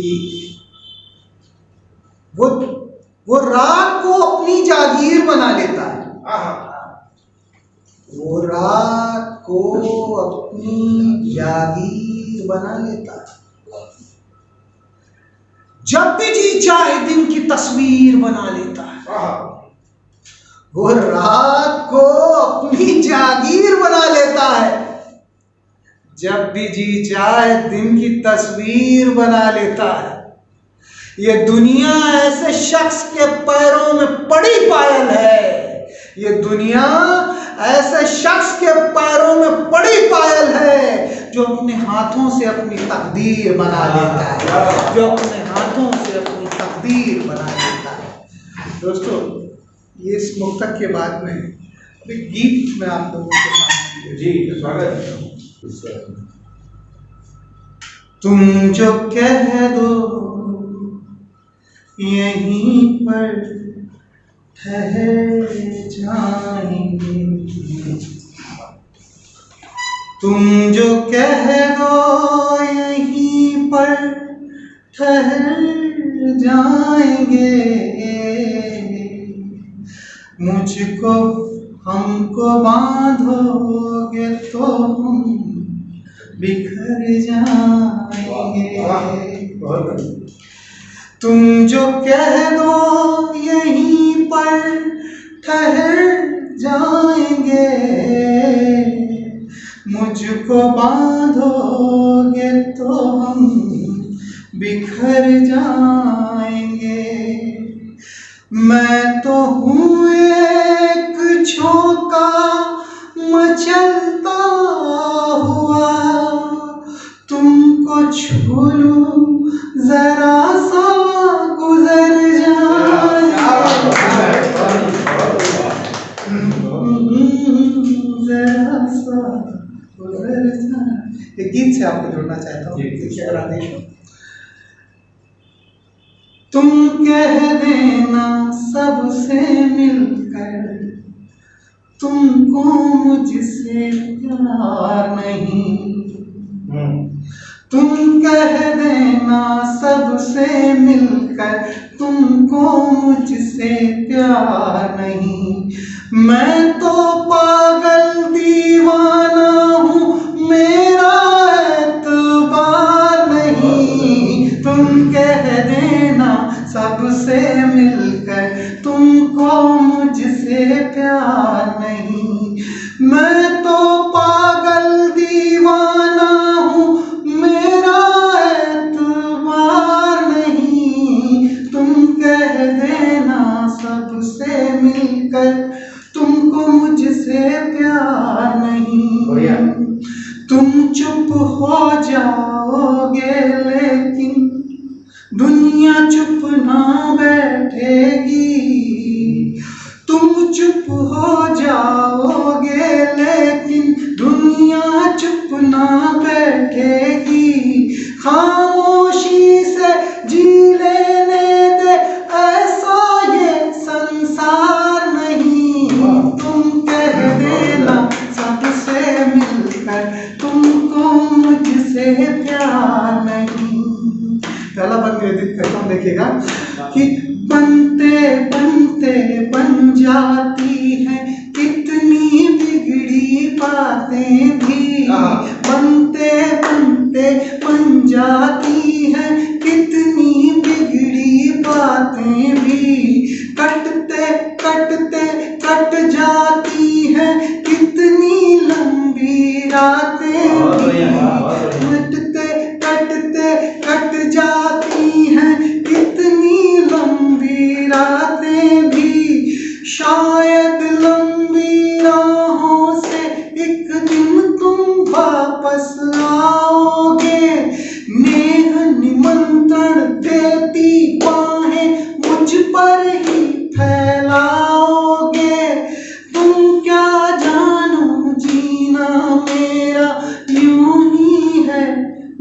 वो रात को अपनी जागीर बना लेता है, वो रात को अपनी जागीर बना लेता है, जब भी जी चाहे दिन की तस्वीर बना लेता है, वो रात को अपनी जागीर बना लेता है, जब भी जी चाहे दिन की तस्वीर बना लेता है। ये दुनिया ऐसे शख्स के पैरों में पड़ी पायल है, ये दुनिया ऐसे शख्स के पैरों में पड़ी पायल है, जो अपने हाथों से अपनी तकदीर बना लेता है, जो अपने हाथों से अपनी तकदीर बना लेता है। दोस्तों, ये इस मुक्तक के बाद में एक गीत में आप लोगों के सामने जी स्वागत है। तुम जो कह दो यहीं पर ठहर जाएंगे, तुम जो कह दो यहीं पर ठहर जाएंगे, मुझको हमको बांधोगे तो हम बिखर जाएंगे। तुम जो कह दो यहीं पर ठहर जाएंगे, मुझको बांधोगे तो हम बिखर जाएंगे। मैं तो हूँ एक झोंका मचलता हुआ, तुमको छू लूं जरा सा गुजर जाए, जरा सा गुजर जाए। एक गीत से आपको जोड़ना चाहता हूँ। तुम कह देना सबसे मिलकर, तुमको मुझसे प्यार नहीं, तुम कह देना सबसे मिलकर, तुमको मुझसे प्यार नहीं। मैं तो पागल दीवाना हूँ, मेरा एतबार नहीं। तुम कह देना सबसे मिलकर, तुमको मुझसे प्यार नहीं। मैं तो पागल दीवाना हूँ, मेरा एतबार नहीं। तुम कह देना सबसे मिलकर, तुमको मुझसे प्यार नहीं। तुम चुप हो जाओगे लेकिन दुनिया चुप ना बैठेगी। तुम चुप हो जाओगे लेकिन दुनिया चुप ना बैठेगी। खामोशी से जी लेने दे, ऐसा ये संसार नहीं। तुम कह देना सबसे मिलकर, तुमको मुझसे प्यार नहीं। पहला बंद निवेदित करता हूँ, देखिएगा कि बनते बनते बन जाती है कितनी बिगड़ी बातें भी। बनते बनते बन जाती है कितनी बिगड़ी बातें भी। कटते कट जाती हैं कितनी लंबी रातें भी, कटते कट जाती हैं कितनी लंबी रातें भी, शायद लंबी राहों से एक दिन तुम वापस आओगे, नेह निमंत्रण देती बाहें मुझ पर ही फैलाओगे, तुम क्या जानो जीना मेरा यूं ही है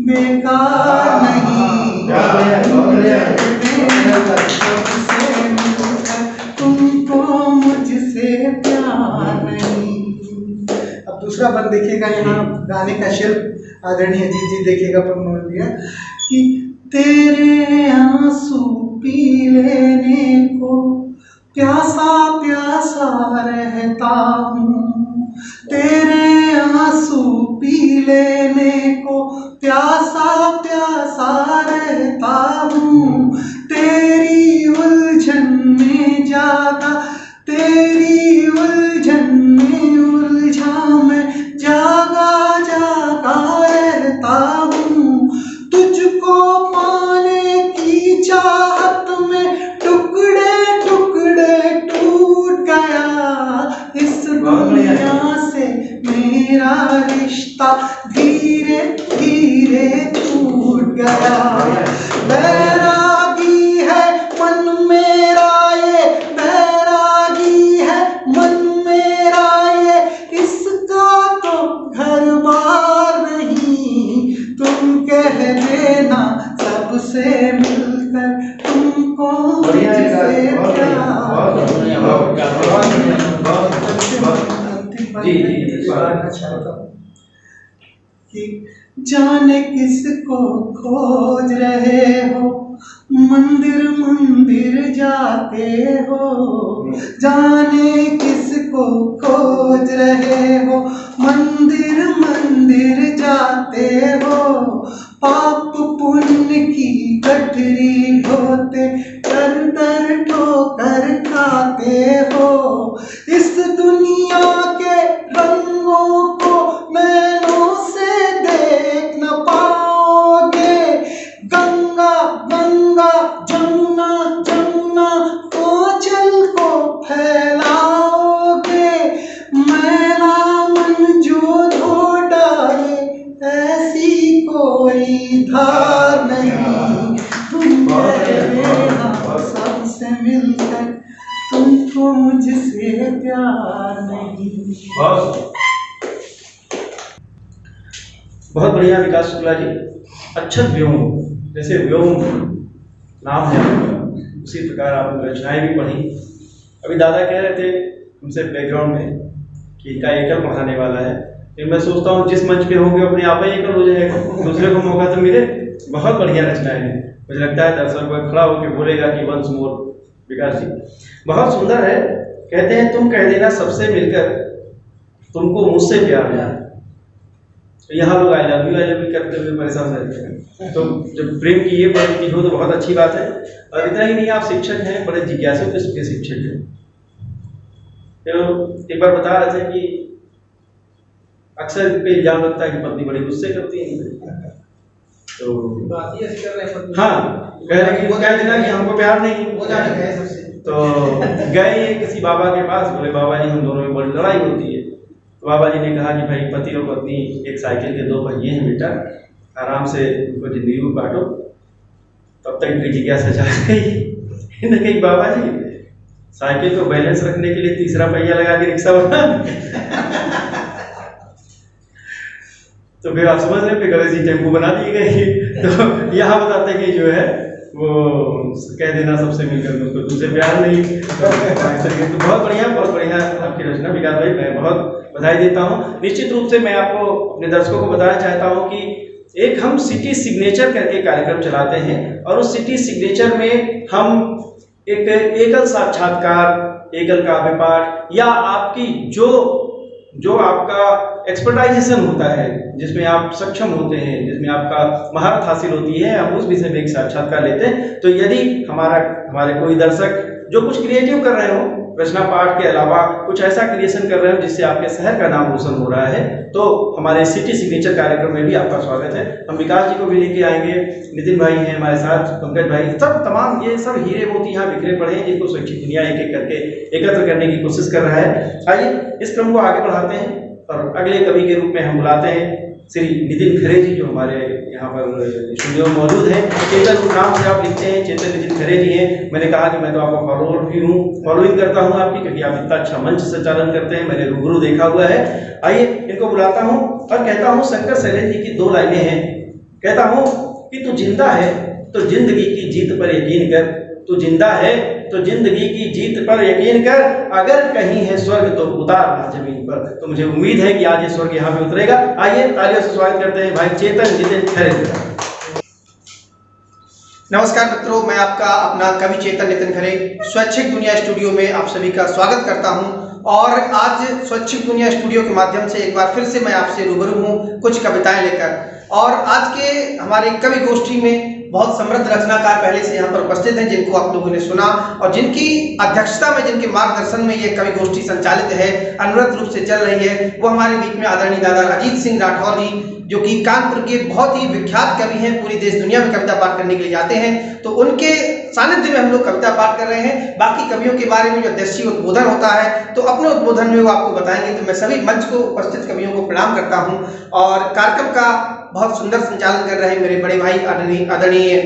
बेकार नहीं, तुमको मुझसे प्यार नहीं। अब दूसरा बंद देखिएगा, यहाँ गाने का शिल्प आदरणीय अजीत जी देखिएगा प्रमोद भैया, कि तेरे आंसू पी लेने को प्यासा प्यासा रहता हूँ, तेरे आंसू पी लेने को प्यासा प्यासा रहता हूँ, तेरी उलझन में जागा, तेरी उलझन में उलझा मैं जागा जागा रहता हूँ, तुझको पाने की चाहत में टुकड़े टुकड़े टूट गया, इस दुनिया से मेरा रिश्ता धीरे धीरे छूट गया, बैरागी है मन मेरा ये, बैरागी है मन मेरा ये, इसका तो घर बार नहीं, तुम कह देना सबसे मिलकर तुमको मुझसे प्यार। कि जाने किसको खोज रहे हो, मंदिर मंदिर जाते हो, जाने किसको खोज रहे हो, मंदिर मंदिर जाते हो, पाप पुण्य की गठरी ढोते कर कर ठोकर खाते हो, इस दुनिया के रंगों को नैनों से देख न पाओगे, गंगा गंगा जमुना जमुना कोचल को फैलाओगे, मैला मन जो धो डाले ऐसी कोई धार नहीं, तुम सबसे मिलकर तुमको मुझसे प्यार नहीं। बहुत बढ़िया विकास शुक्ला जी। अक्षत व्योम, जैसे व्योम नाम है आपका, उसी प्रकार आपने रचनाएं भी पढ़ी। अभी दादा कह रहे थे हमसे बैकग्राउंड में कि इनका एकल पढ़ाने वाला है, फिर मैं सोचता हूँ जिस मंच पे होंगे अपने आप ही एकल हो जाएगा, दूसरे को मौका तो मिले। बहुत बढ़िया रचनाएं हैं, मुझे लगता है दर्शक को खड़ा होकर बोलेगा कि वंस मोर विकास जी। बहुत सुंदर है। कहते हैं तुम कह देना सबसे मिलकर तुमको मुझसे प्यार है। तो यहाँ लोग आई लव यू करते हुए परेशान रहते हैं, तो जब प्रेम की ये परिणति हो तो बहुत अच्छी बात है। और इतना ही नहीं, आप शिक्षक हैं, बड़े जिज्ञासु किस्म के शिक्षक हैं। तो एक बार बता रहे थे कि अक्सर पे इल्जाम लगता है कि पत्नी बड़ी गुस्से करती है, तो हाँ कह रहे कि वो कह देना कि हमको प्यार नहीं। तो गए किसी बाबा के पास, बोले बाबा जी हम दोनों में बड़ी लड़ाई होती है। तो बाबा जी ने कहा कि भाई पति और पत्नी एक साइकिल के दो पहिए हैं बेटा, आराम से उनको जिंदगी को काटो। तब तक इनकी जिज्ञासा चल गई। नहीं बाबा जी साइकिल को बैलेंस रखने के लिए तीसरा पहिया लगा के रिक्शा बना। तो फिर आप समझ रहे गणेश जी टेम्पो बना दिए गए। तो यहाँ बताते हैं कि जो है वो कह देना सबसे मिलकर उसको तुमसे प्यार नहीं। तो बहुत बढ़िया आपकी रचना विकास भाई, मैं बहुत बधाई देता हूँ। निश्चित रूप से मैं आपको अपने दर्शकों को बताना चाहता हूँ कि एक हम सिटी सिग्नेचर करके कार्यक्रम चलाते हैं, और उस सिटी सिग्नेचर में हम एक एकल साक्षात्कार, एकल काव्य पाठ, या आपकी जो आपका एक्सपर्टाइजेशन होता है, जिसमें आप सक्षम होते हैं, जिसमें आपका महारत हासिल होती है, हम उस विषय में एक साक्षात्कार लेते हैं। तो यदि हमारे कोई दर्शक जो कुछ क्रिएटिव कर रहे हो, रचना पाठ के अलावा कुछ ऐसा क्रिएशन कर रहे हो जिससे आपके शहर का नाम रोशन हो रहा है, तो हमारे सिटी सिग्नेचर कार्यक्रम में भी आपका स्वागत है। हम विकास जी को भी लेके आएंगे, नितिन भाई हैं हमारे साथ, पंकज भाई, सब तमाम ये सब हीरे मोती यहाँ बिखरे पड़े हैं जिनको स्वैच्छिक दुनिया एक एक करके एकत्र करने की कोशिश कर रहा है। आइए इस क्रम को आगे बढ़ाते हैं और अगले कवि के रूप में हम बुलाते हैं श्री नितिन खरे जी, जो हमारे यहाँ पर स्टूडियो में मौजूद हैं। चेतन नाम से आप लिखते हैं, चेतन नितिन खरे जी हैं। मैंने कहा कि मैं तो आपका फॉलोअर भी हूँ, फॉलोइंग करता हूँ आपकी, क्योंकि आप इतना अच्छा मंच संचालन करते हैं, मैंने रूबरू देखा हुआ है। आइए इनको बुलाता हूँ और कहता हूँ, शंकर शैलेंद्र जी की 2 लाइनें हैं। कहता हूँ कि तू जिंदा है तो जिंदगी की जीत पर यकीन कर, तू जिंदा है तो जिंदगी की जीत पर यकीन कर, अगर कहीं है स्वर्ग तो उतारना जमीन पर। तो मुझे उम्मीद है कि आज ये स्वर्ग यहाँ पे उतरेगा। आइए तालियों से स्वागत करते हैं भाई चेतन नितिन खरे जी का। नमस्कार मित्रों, मैं आपका अपना कवि चेतन नितिन खरे स्वैच्छिक दुनिया स्टूडियो में आप सभी का स्वागत करता हूं। और आज स्वैच्छिक दुनिया स्टूडियो के माध्यम से एक बार फिर से मैं आपसे रूबरू हूं कुछ कविताएं लेकर। और आज के हमारे कवि गोष्ठी में बहुत समृद्ध रचनाकार पहले से यहाँ पर उपस्थित हैं, जिनको आप लोगों ने सुना और जिनकी अध्यक्षता में, जिनके मार्गदर्शन में ये कवि गोष्ठी संचालित है, अनवरत रूप से चल रही है। वो हमारे बीच में आदरणीय दादा अजीत सिंह राठौर जी, जो कि कानपुर के बहुत ही विख्यात कवि हैं, पूरी देश दुनिया में कविता पाठ करने के लिए जाते हैं। तो उनके सानिध्य में हम लोग कविता पाठ कर रहे हैं। बाकी कवियों के बारे में जो देशी उद्बोधन होता है तो अपने उद्बोधन में वो आपको बताएंगे। तो मैं सभी मंच को उपस्थित कवियों को प्रणाम करता हूँ। और कार्यक्रम का बहुत सुंदर संचालन कर रहे हैं मेरे बड़े भाई आदरणीय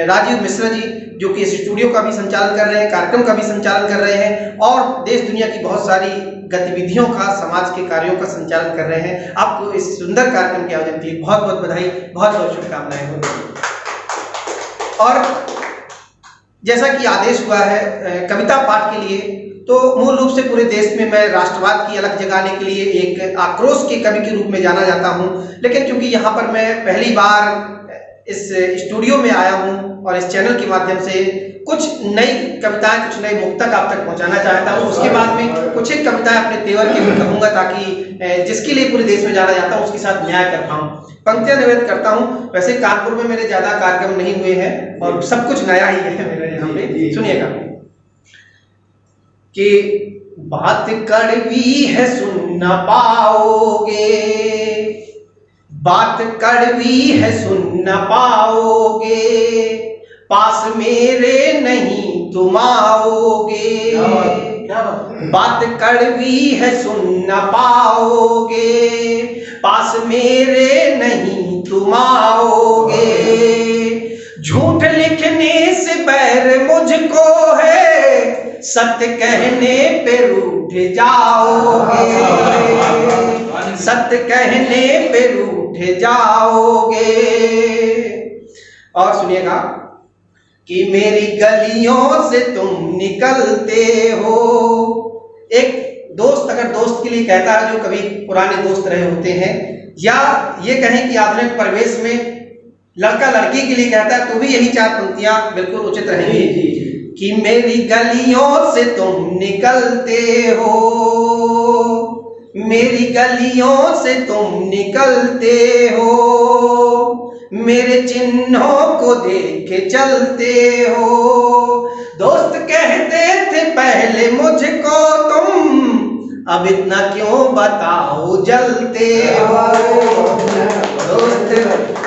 राजीव मिश्रा जी, जो कि इस स्टूडियो का भी संचालन कर रहे हैं, कार्यक्रम का भी संचालन कर रहे हैं और देश दुनिया की बहुत सारी गतिविधियों का, समाज के कार्यों का संचालन कर रहे हैं। आपको इस सुंदर कार्यक्रम के आयोजन के लिए बहुत बहुत बधाई, बहुत बहुत शुभकामनाएं। और जैसा कि आदेश हुआ है कविता पाठ के लिए, तो मूल रूप से पूरे देश में मैं राष्ट्रवाद की अलग जगाने के लिए एक आक्रोश के कवि के रूप में जाना जाता हूं। लेकिन क्योंकि यहाँ पर मैं पहली बार इस स्टूडियो में आया हूं और इस चैनल के माध्यम से कुछ नई कविताएं, कुछ नए मुक्तक आप तक पहुंचाना चाहता हूं। उसके बाद में कुछ एक कविताएं अपने तेवर के भी कहूंगा, ताकि जिसके लिए पूरे देश में जाना जाता हूं उसके साथ न्याय कर पाऊं। पंक्तियां निवेदन करता हूं। वैसे कानपुर में मेरे ज्यादा कार्यक्रम नहीं हुए हैं और सब कुछ नया ही है मेरे यहाँ पे। सुनिएगा कि बात कड़वी है सुन न पाओगे, बात कड़वी है सुन न पाओगे, पास मेरे नहीं तुम आओगे। बात कड़वी है सुन न पाओगे, पास मेरे नहीं तुम आओगे। झूठ लिखने से बैर मुझको है, सत्य कहने पे रूठ जाओगे, सत्य कहने पे रूठ जाओगे। और सुनिएगा कि मेरी गलियों से तुम निकलते हो। एक दोस्त अगर दोस्त के लिए कहता है, जो कभी पुराने दोस्त रहे होते हैं, या ये कहें कि आधुनिक परिवेश में लड़का लड़की के लिए कहता है, तो भी यही 4 पंक्तियां बिल्कुल उचित रहेंगी कि मेरी गलियों से तुम निकलते हो, मेरी गलियों से तुम निकलते हो, मेरे चिन्हों को देख के चलते हो। दोस्त कहते थे पहले मुझको तुम, अब इतना क्यों बताओ जलते हो।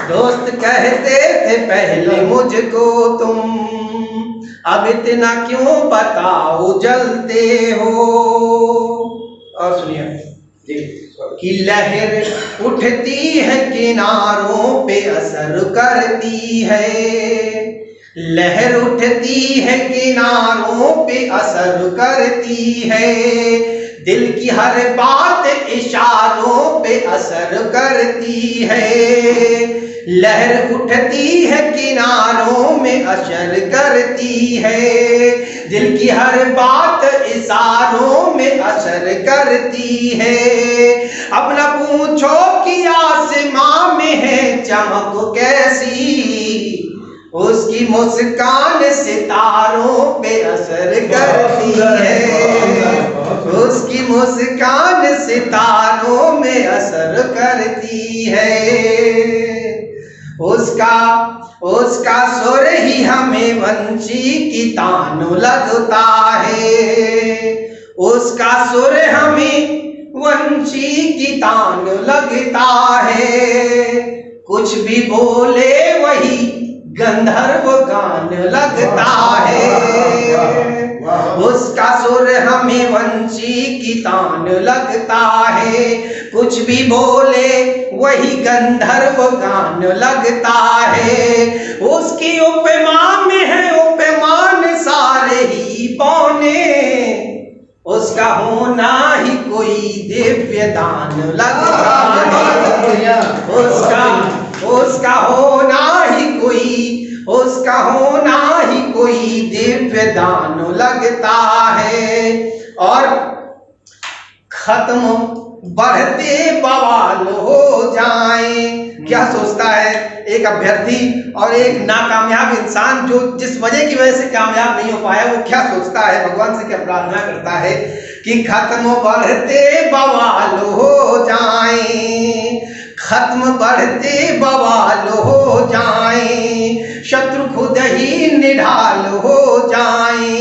दोस्त कहते थे पहले मुझको तुम, अब इतना क्यों बताओ जलते हो। और सुनिए कि लहर उठती है किनारों पे असर करती है, लहर उठती है किनारों पे असर करती है, दिल की हर बात इशारों पे असर करती है। लहर उठती है किनारों में असर करती है, दिल की हर बात इशारों में असर करती है। अब न पूछो कि आसमां में है चमक कैसी, उसकी मुस्कान सितारों पे असर करती है, उसकी मुस्कान सितारों में असर करती है। उसका सुर ही हमें वंशी की तान लगता है, उसका सुर हमें वंशी की तान लगता है, कुछ भी बोले वही गंधर्व गान लगता है, उसका सुर हमें वंशी की तान लगता है, कुछ भी बोले वही गंधर्व गान लगता है, उसकी उपमा में है उपमान सारे ही पौने, उसका होना ही कोई दिव्य दान लगता है, उसका होना ही कोई दिव्य दान लगता है। और खत्म बढ़ते बवाल हो जाए। क्या सोचता है एक अभ्यर्थी और एक नाकामयाब इंसान जो जिस वजह की वजह से कामयाब नहीं हो पाया, वो क्या सोचता है, भगवान से क्या प्रार्थना करता है कि खत्म बढ़ते बवाल हो जाए, खत्म बढ़ते बवाल हो जाए, शत्रु खुद ही निढाल हो जाए,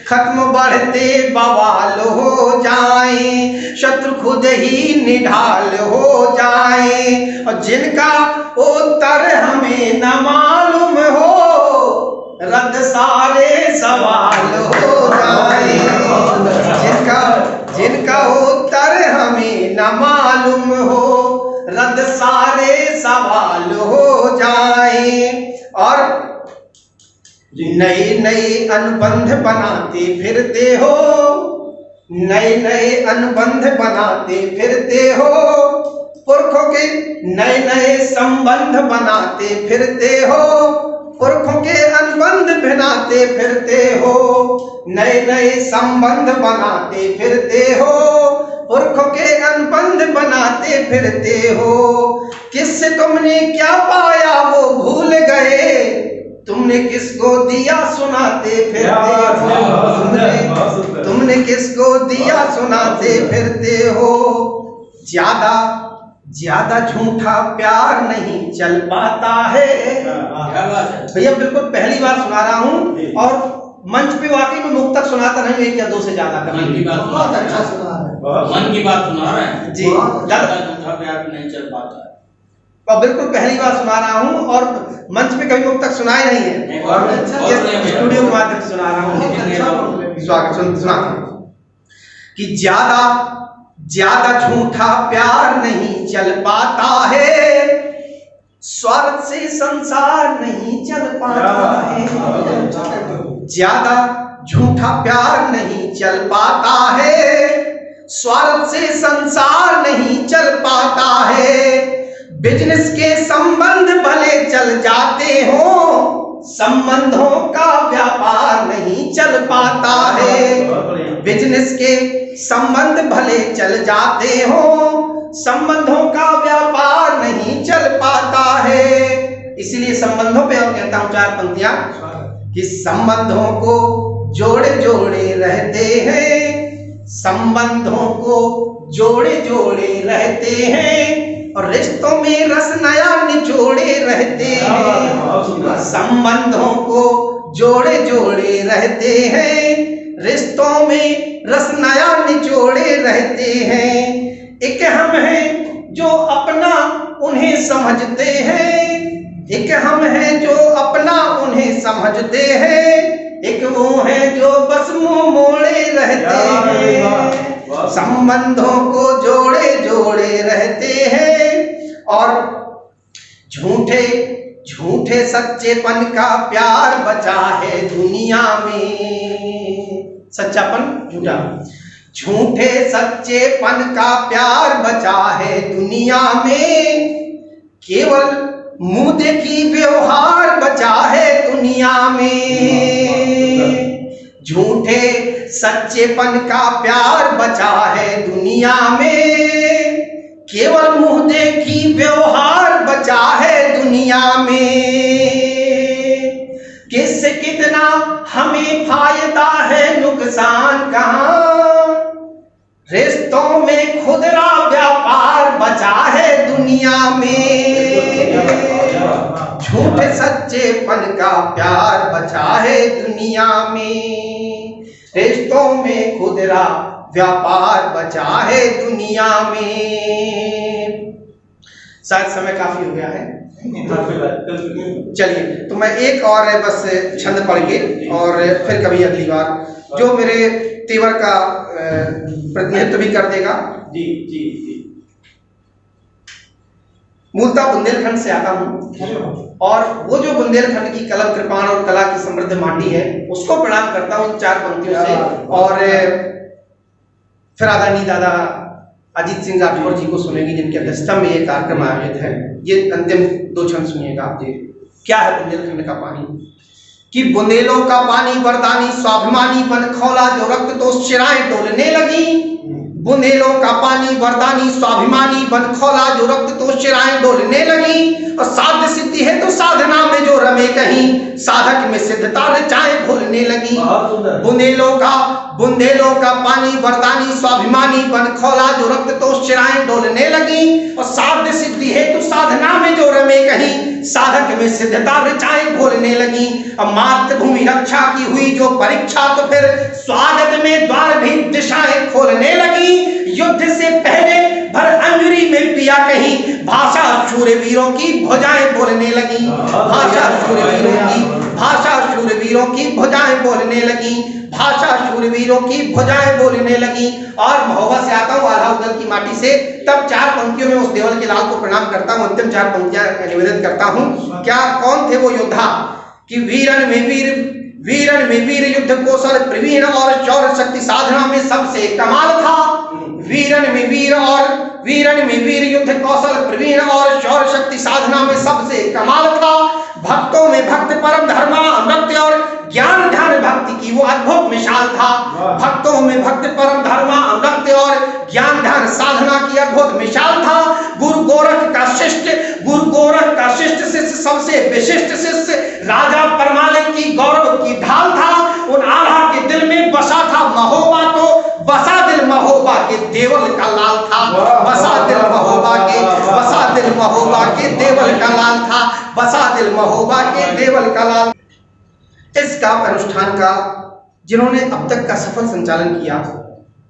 खत्म बढ़ते बवाल हो जाए, शत्रु खुद ही निढाल हो जाए, और जिनका उत्तर हमें न मालूम हो, रद्द सारे सवाल हो जाए, जिनका उत्तर हमें न मालूम हो, रद्द सारे सवाल हो जाए। और नए नए अनुबंध बनाते फिरते हो, नए नए अनुबंध बनाते फिरते हो, पुरखों के नए नए संबंध बनाते फिरते हो, पुरखों के अनुबंध बनाते फिरते हो, नए नए संबंध बनाते फिरते हो, पुरखों के अनुबंध बनाते फिरते हो, किससे तुमने क्या पाया वो भूल गए, तुमने किसको दिया सुनाते फिरते हो, तुमने किसको दिया सुनाते फिरते हो, ज्यादा झूठा प्यार नहीं चल पाता है। भैया बिल्कुल पहली बार सुना रहा हूँ, और मंच पे वाकई में मुक्तक सुनाता नहीं, एक या दो से ज्यादा करना। मन की बात बहुत अच्छा सुना रहे हैं। मन की बात सुना रहे हैं जी, ज्यादा झूठा प्यार नहीं चल पाता है। और बिल्कुल पहली बार सुना रहा हूँ, और मंच पे कभी मुक्तक सुनाए नहीं है, और स्टूडियो के माध्यम से सुना रहा हूँ। स्वागत सुनाता हूँ कि ज्यादा झूठा प्यार नहीं चल पाता है, स्वार्थ से संसार नहीं चल पाता है, ज्यादा झूठा प्यार नहीं चल पाता है, स्वार्थ से संसार नहीं चल पाता है, बिजनेस के संबंध भले चल जाते हो, संबंधों का व्यापार नहीं चल पाता है, बिजनेस के संबंध भले चल जाते हो, संबंधों का व्यापार नहीं चल पाता है। इसलिए संबंधों पे और कहता हूं 4 पंक्तियां कि संबंधों को जोड़े जोड़े रहते हैं, संबंधों को जोड़े जोड़े रहते हैं, और रिश्तों में रस नया निचोड़े रहते हैं, संबंधों को जोड़े जोड़े रहते हैं, रिश्तों में रस नया निचोड़े रहते हैं, एक हम हैं जो अपना उन्हें समझते हैं, एक हम हैं जो अपना उन्हें समझते हैं, एक वो है जो बस मुंह मोड़े रहते हैं, संबंधों को जोड़े जोड़े रहते हैं, और झूठे सच्चेपन का प्यार बचा है दुनिया में, सच्चापन झूठा, झूठे सच्चेपन का प्यार बचा है दुनिया में, केवल मुंह देखी व्यवहार बचा है दुनिया में, झूठे सच्चेपन का प्यार बचा है दुनिया में, केवल मुंह देखी व्यवहार बचा है दुनिया में, किससे कितना हमें फायदा है नुकसान कहाँ, रिश्तों में खुदरा व्यापार बचा है दुनिया में, झूठे सच्चेपन का प्यार बचा है दुनिया में, रिश्तों में खुदरा व्यापार बचा है दुनिया में। शायद समय काफी हो गया है, चलिए तो मैं एक और बस छंद पढ़ के और फिर कभी अगली बार जो मेरे तेवर का प्रतिनिधित्व भी कर देगा। जी जी जी। मूलतः बुंदेलखंड से आता हूँ और वो जो बुंदेलखंड की कलम कृपाण और कला की समृद्ध माटी है उसको प्रणाम करता हूँ 4 पंक्तियों से, और फिर आदरणीय दादा अजीत सिंह राठौर जी को सुनेंगे जिनके अध्यक्षता में ये कार्यक्रम आयोजित है। ये अंतिम 2 छंद सुनिएगा आप। क्या है बुंदेलखंड का पानी कि बुंदेलों का पानी वरदानी स्वाभिमानी बन खौला जो रक्त तो शिराएं डोलने लगी। बुंदेलों का पानी वरदानी स्वाभिमानी बन खौला जो रक्त तो शिराएं डोलने लगी। और साध सिद्धि है तो साधना में जो रमे कहीं, साधक में सिद्धता रचाएं भूलने लगी। बुंदेलों का पानी वरदानी स्वाभिमानी बन खौला जो रक्त तो शिराएं डोलने लगी। और साध सिद्धि है तो साधना में जो रमे कहीं, साधक में सिद्धता रचाएं भूलने लगी। अब मातृभूमि रक्षा की हुई जो परीक्षा तो फिर स्वागत में द्वार भी दिशाएं खोलने लगी। युद्ध से पहले भर अंजुरी में पिया कहीं, भाषा शूरवीरों की भुजाएं बोलने लगी। भाषा शूरवीरों की भुजाएं बोलने लगी। भाषा शूरवीरों की भुजाएं बोलने लगी। और महोबा से आता हूँ आधा उदल की माटी से, तब 4 पंक्तियों में उस देवल के लाल को प्रणाम करता हूँ। अंतिम 4 पंक्तियां निवेदन करता हूँ। क्या कौन थे वो योद्धा कि वीरन में वीर युद्ध कौशल प्रवीण और शौर्य शक्ति साधना में सबसे कमाल था। वीरन में वीर युद्ध कौशल प्रवीण और शौर्य शक्ति साधना में सबसे कमाल था। भक्तों में भक्त परम धर्मा अमृत और ज्ञान ध्यान भक्ति की वो अद्भुत मिसाल था। भक्तों में भक्त परम धर्मा अमृत और ज्ञान ध्यान साधना की अद्भुत मिसाल था। गुरु गोरख का शिष्ट शिष्य सबसे विशिष्ट शिष्य राजा परमालय की गौरव की ढाल था। उन आल्हा के दिल में बसा था महोबा, तो बसा दिल महोबा के देवल का लाल था। बसा दिल महोबा के देवल का लाल था। बसा दिल महोबा के देवल का लाल। इस काव्य अनुष्ठान का जिन्होंने अब तक का सफल संचालन किया,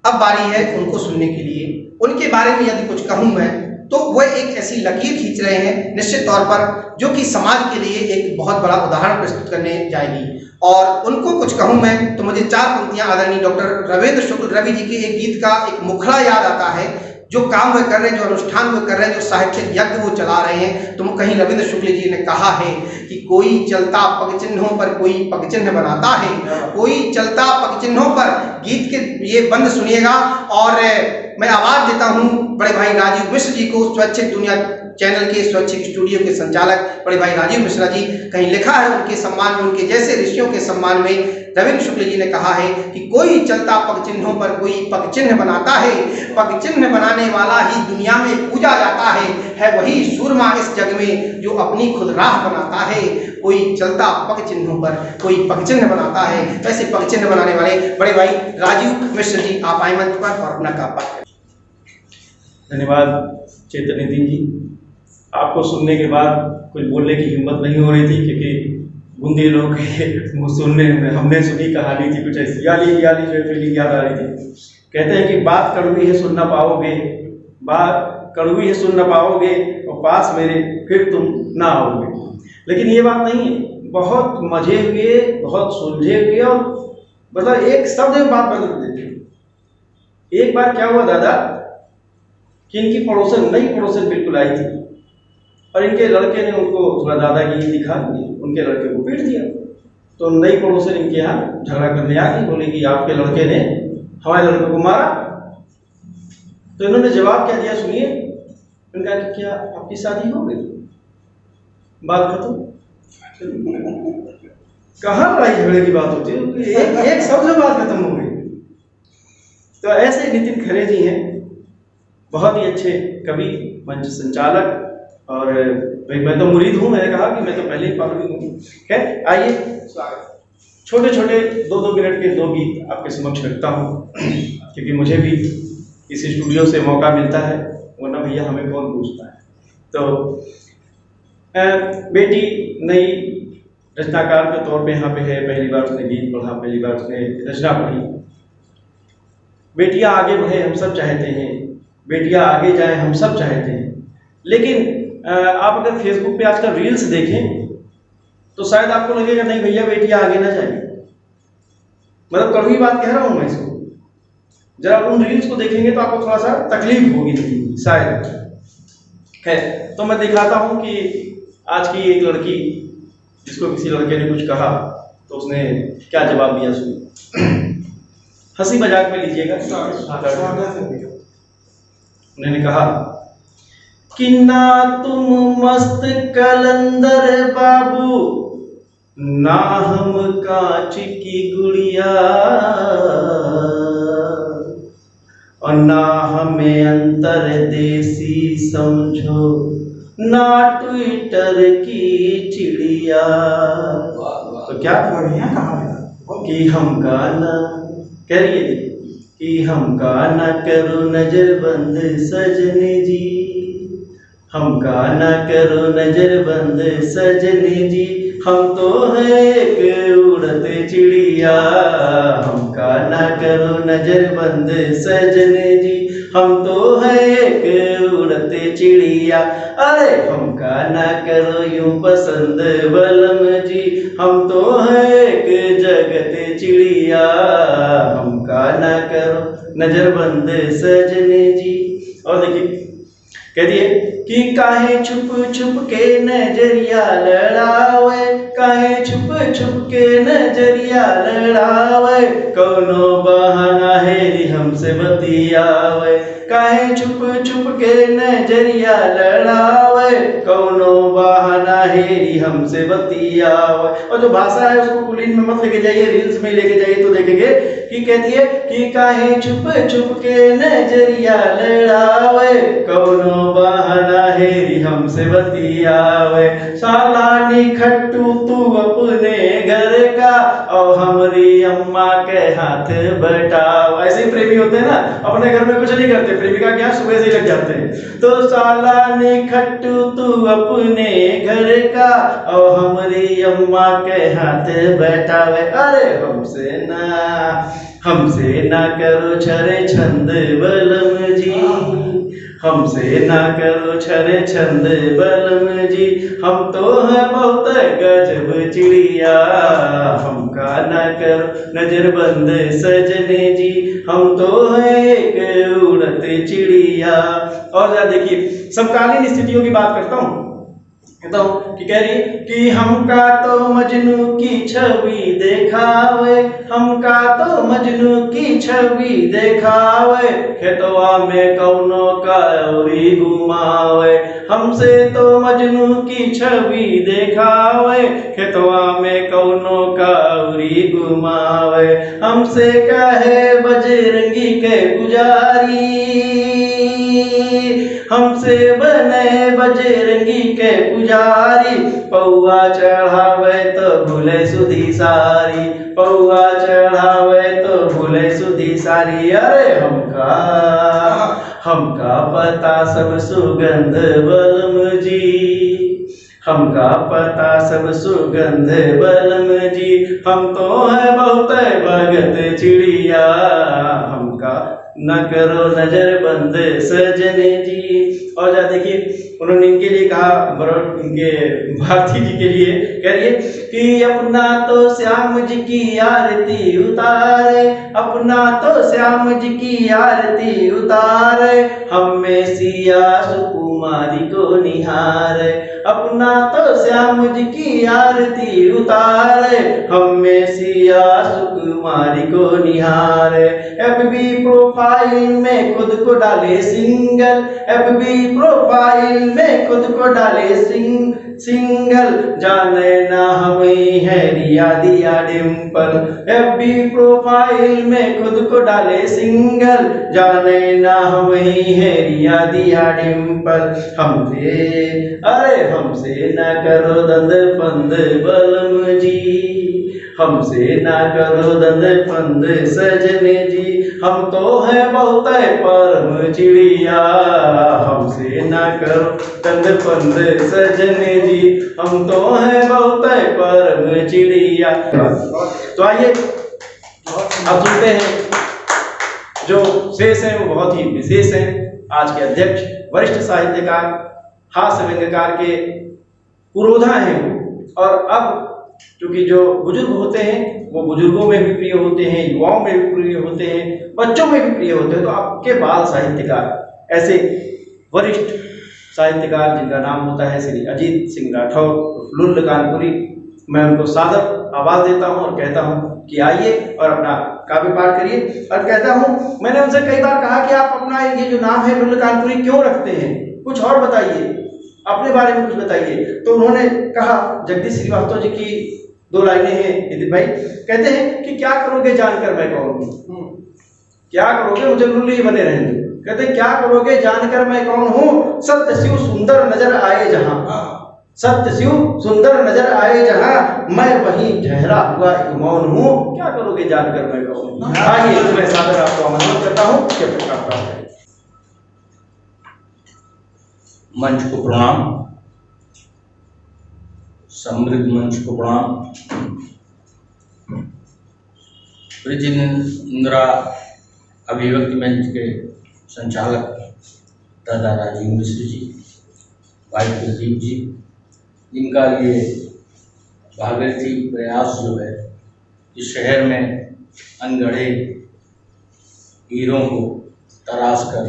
अब बारी है उनको सुनने के लिए। उनके बारे में यदि कुछ कहूं मैं तो वह एक ऐसी लकीर खींच रहे हैं निश्चित तौर पर जो कि समाज के लिए एक बहुत बड़ा उदाहरण प्रस्तुत करने जाएगी। और उनको कुछ कहूं मैं तो मुझे 4 पंक्तियां आदरणीय डॉक्टर रविंद्र शुक्ल रवि जी के एक गीत का एक मुखड़ा याद आता है। जो काम वे कर रहे हैं, जो अनुष्ठान वे कर रहे हैं, जो साहित्यिक यज्ञ वो चला रहे हैं, तो कहीं रविंद्र शुक्ल जी ने कहा है कि कोई चलता पग चिन्हों पर कोई पग चिन्ह बनाता है। कोई चलता पग चिन्हों पर गीत के ये बंद सुनिएगा। और मैं आवाज देता हूँ बड़े भाई राजीव मिश्र जी को, स्वैच्छिक दुनिया चैनल के स्वैच्छिक स्टूडियो के संचालक बड़े भाई राजीव मिश्रा जी। कहीं लिखा है उनके सम्मान में, उनके जैसे ऋषियों के सम्मान में रविंद्र शुक्ल जी ने कहा है कि कोई चलता पग चिन्हों पर कोई पग चिन्ह बनाता है। पग चिन्ह बनाने वाला ही दुनिया में पूजा जाता है वही सूरमा इस जग में जो अपनी खुद राह बनाता है। कोई चलता पग चिन्हों पर कोई पग चिन्ह बनाता है, वैसे पग चिन्ह बनाने वाले बड़े भाई राजीव मिश्र जी आप आए मंच पर और अपना काम। धन्यवाद चेतन नितिन जी। आपको सुनने के बाद कुछ बोलने की हिम्मत नहीं हो रही थी, क्योंकि बुंदेलों के मुँह सुनने में हमने सुनी कहानी थी कुछ ऐसी याली जो फीलिंग याद आ रही थी। कहते हैं कि बात कड़वी है सुन न पाओगे और पास मेरे फिर तुम ना आओगे। लेकिन ये बात नहीं है, बहुत मजे हुए, बहुत सुलझे हुए और मतलब एक शब्द में बात बदल देती। एक बार क्या हुआ दादा कि इनकी नई पड़ोसन बिल्कुल आई थी और इनके लड़के ने उनको थोड़ा दादागिरी दिखा दी, उनके लड़के को पीट दिया। तो नई पड़ोसन इनके यहाँ झगड़ा करने आ गई, बोले कि आपके लड़के ने हमारे लड़के को मारा। तो इन्होंने जवाब क्या दिया सुनिए। उनका कि क्या आपकी शादी हो गई? बात खत्म। कहाँ लड़ाई झगड़े की बात होती है, एक शब्द में बात खत्म हो गई। तो ऐसे नितिन खरे जी हैं, बहुत ही अच्छे कवि, मंच संचालक। और भाई मैं तो मुरीद हूँ, मैंने कहा कि मैं तो पहले ही पागल हूँ। खैर आइए, छोटे छोटे 2-2 मिनट के 2 गीत आपके समक्ष रखता हूँ, क्योंकि मुझे भी इस स्टूडियो से मौका मिलता है, वरना भैया हमें कौन पूछता है। तो बेटी नई रचनाकार के तौर पे यहाँ पे है, पहली बार उसने गीत पढ़ा, पहली बार उसने रचना पढ़ी। बेटियां आगे बढ़े हम सब चाहते हैं, बेटियां आगे जाए हम सब चाहते हैं, लेकिन आप अगर फेसबुक पे आजकल रील्स देखें तो शायद आपको लगेगा नहीं भैया बेटियां आगे ना जाए। मतलब कड़वी बात कह रहा हूं मैं इसको, जरा उन रील्स को देखेंगे तो आपको थोड़ा सा तकलीफ होगी शायद। खैर, तो मैं दिखाता हूं कि आज की एक लड़की जिसको किसी लड़के ने कुछ कहा तो उसने क्या जवाब दिया, सुनिए। हंसी मजाक में लीजिएगा। उन्होंने कहा कि ना तुम मस्त कलंदर बाबू, ना हम कांच की गुड़िया, और ना हमें अंतरदेशी समझो, ना ट्विटर की चिड़िया। तो क्या बढ़िया कहा कि हम गाना कह रही है कि हम गाना करो नजर बंद सजने जी, हम गाना करो नजर बंद सजने जी, हम तो है एक उड़ते चिड़िया, हम गाना करो नजर बंद सजने जी, हम तो है एक उड़ते चिड़िया। अरे हम गाना करो यूं पसंद बलम जी, हम तो है एक जगते चिड़िया, हम गाना करो नजर बंद सजने जी। और देखिए कहती है कि काहे छुप छुप के नजरिया लड़ावे, काहे छुप छुप के नजरिया लड़ावे, कौनो बहाना है हमसे बतियावे, काहे छुप छुप के नजरिया लड़ावे, कौनो बहाना है हमसे बतियावे। और जो भाषा है उसको कुलीन में मत लेके जाइए, रील्स में लेके जाइए तो देखेंगे कि कहती है कि काहे छुप छुप के नजरिया लड़ावे, कौनो बहाना है हमसे बतियावे, साला निखट्टू तू अपने घर का और हमारी अम्मा के हाथ बटाओ। ऐसे ही प्रेमी होते हैं ना, अपने घर में कुछ नहीं करते, प्रेमिका के यहाँ सुबह से ही लग जाते हैं। तो साला निखट्टू तू अपने घर का और हमारी अम्मा के हाथ बटावे। अरे हमसे ना करो छरे छंद बलम जी, हमसे ना करो छरे छंद बलम जी, हम तो है बहुत गजब चिड़िया, हमका ना करो नजर बंद सजने जी, हम तो है एक उड़ते चिड़िया। और जरा देखिए समकालीन स्थितियों की बात करता हूँ तो कि कह रही कि हमका तो मजनू की छवि देखावे, हमका तो मजनू की छवि देखावे, खेतवा में कौनो काउरी घुमावे, हमसे तो मजनू की छवि देखावे, खेतवा में कौनो काउरी घुमावे, हमसे कहे बजरंगी के पुजारी, हमसे बने बजरंगी के पुजारी, पौआ चढ़ावे तो भूले सुधी सारी, पौआ चढ़ावे तो भूले सुधी सारी। अरे हमका पता सब सुगंध बलम जी, हमका पता सब सुगंध बलम जी, हम तो है बहुत भगत चिड़िया, हमका न करो नजर बंद सजने जी। और जा देखिए उन्होंने इनके लिए कहा, इनके भारती जी के लिए कह रही है कि अपना तो श्याम जी की आरती उतारे, अपना तो श्याम जी की आरती उतारे, हमें सिया सुकुमारी को निहारे, अपना तो श्याम जी की आरती उतारे, हमें सिया सुकुमारी को निहारे। FB प्रोफाइल में खुद को डाले सिंगल, FB प्रोफाइल में खुद को डाले सिंगल, जाने ना हमें है रिया दिया डिम्पल, FB प्रोफाइल में खुद को डाले सिंगल, जाने ना हमें है रिया दिया डिम्पल, हमसे ना करो दंद फंद बलम जी, हमसे ना करो दंद फंद सजने जी, हम तो हैं बहुत परम चिड़िया। हमसे ना करो दंद फंद सजने जी, हम तो हैं बहुत परम चिड़िया। तो आइए अब सुनते हैं, जो शेष हैं वो बहुत ही विशेष हैं। आज के अध्यक्ष वरिष्ठ साहित्यकार, हास्य व्यंग्यकार के पुरोधा हैं वो। और अब क्योंकि जो बुजुर्ग होते हैं वो बुजुर्गों में भी प्रिय होते हैं, युवाओं में भी प्रिय होते हैं, बच्चों में भी प्रिय होते हैं। तो आपके बाल साहित्यकार, ऐसे वरिष्ठ साहित्यकार जिनका नाम होता है श्री अजीत सिंह राठौर लुल्ल कानपुरी, मैं उनको सादर आवाज देता हूं और कहता हूं कि आइए और अपना काव्य पाठ करिए। और कहता हूं, मैंने उनसे कई बार कहा कि आप अपना ये जो नाम है लुल्ल कानपुरी क्यों रखते हैं, कुछ और बताइए, अपने बारे में कुछ बताइए। तो उन्होंने कहा, जगदीश श्रीवास्तव जी की 2 लाइनें हैं नितिन भाई, कहते हैं कि क्या करोगे जानकर मैं कौन हूं, क्या करोगे, मुझे लुल्ल ही बने रहने दो। कहते हैं क्या करोगे जानकर मैं कौन हूं, सत्य शिव सुंदर नजर आए जहां, सत्य शिव सुंदर नजर आए जहां, मैं वहीं ठहरा हुआ एक मौन हूं, क्या करोगे जानकर मैं कौन हूं। आइए मैं सादर आपको आमंत्रित करता हूं कि अपना काम करें। मंच को प्रणाम, समृद्ध मंच को प्रणाम। ब्रिज इंदिरा अभिव्यक्ति मंच के संचालक दादा राजीव मिश्र जी, भाई प्रदीप जी, जिनका ये भागीरथी प्रयास जो है इस शहर में अनगढ़े हीरों को तराश कर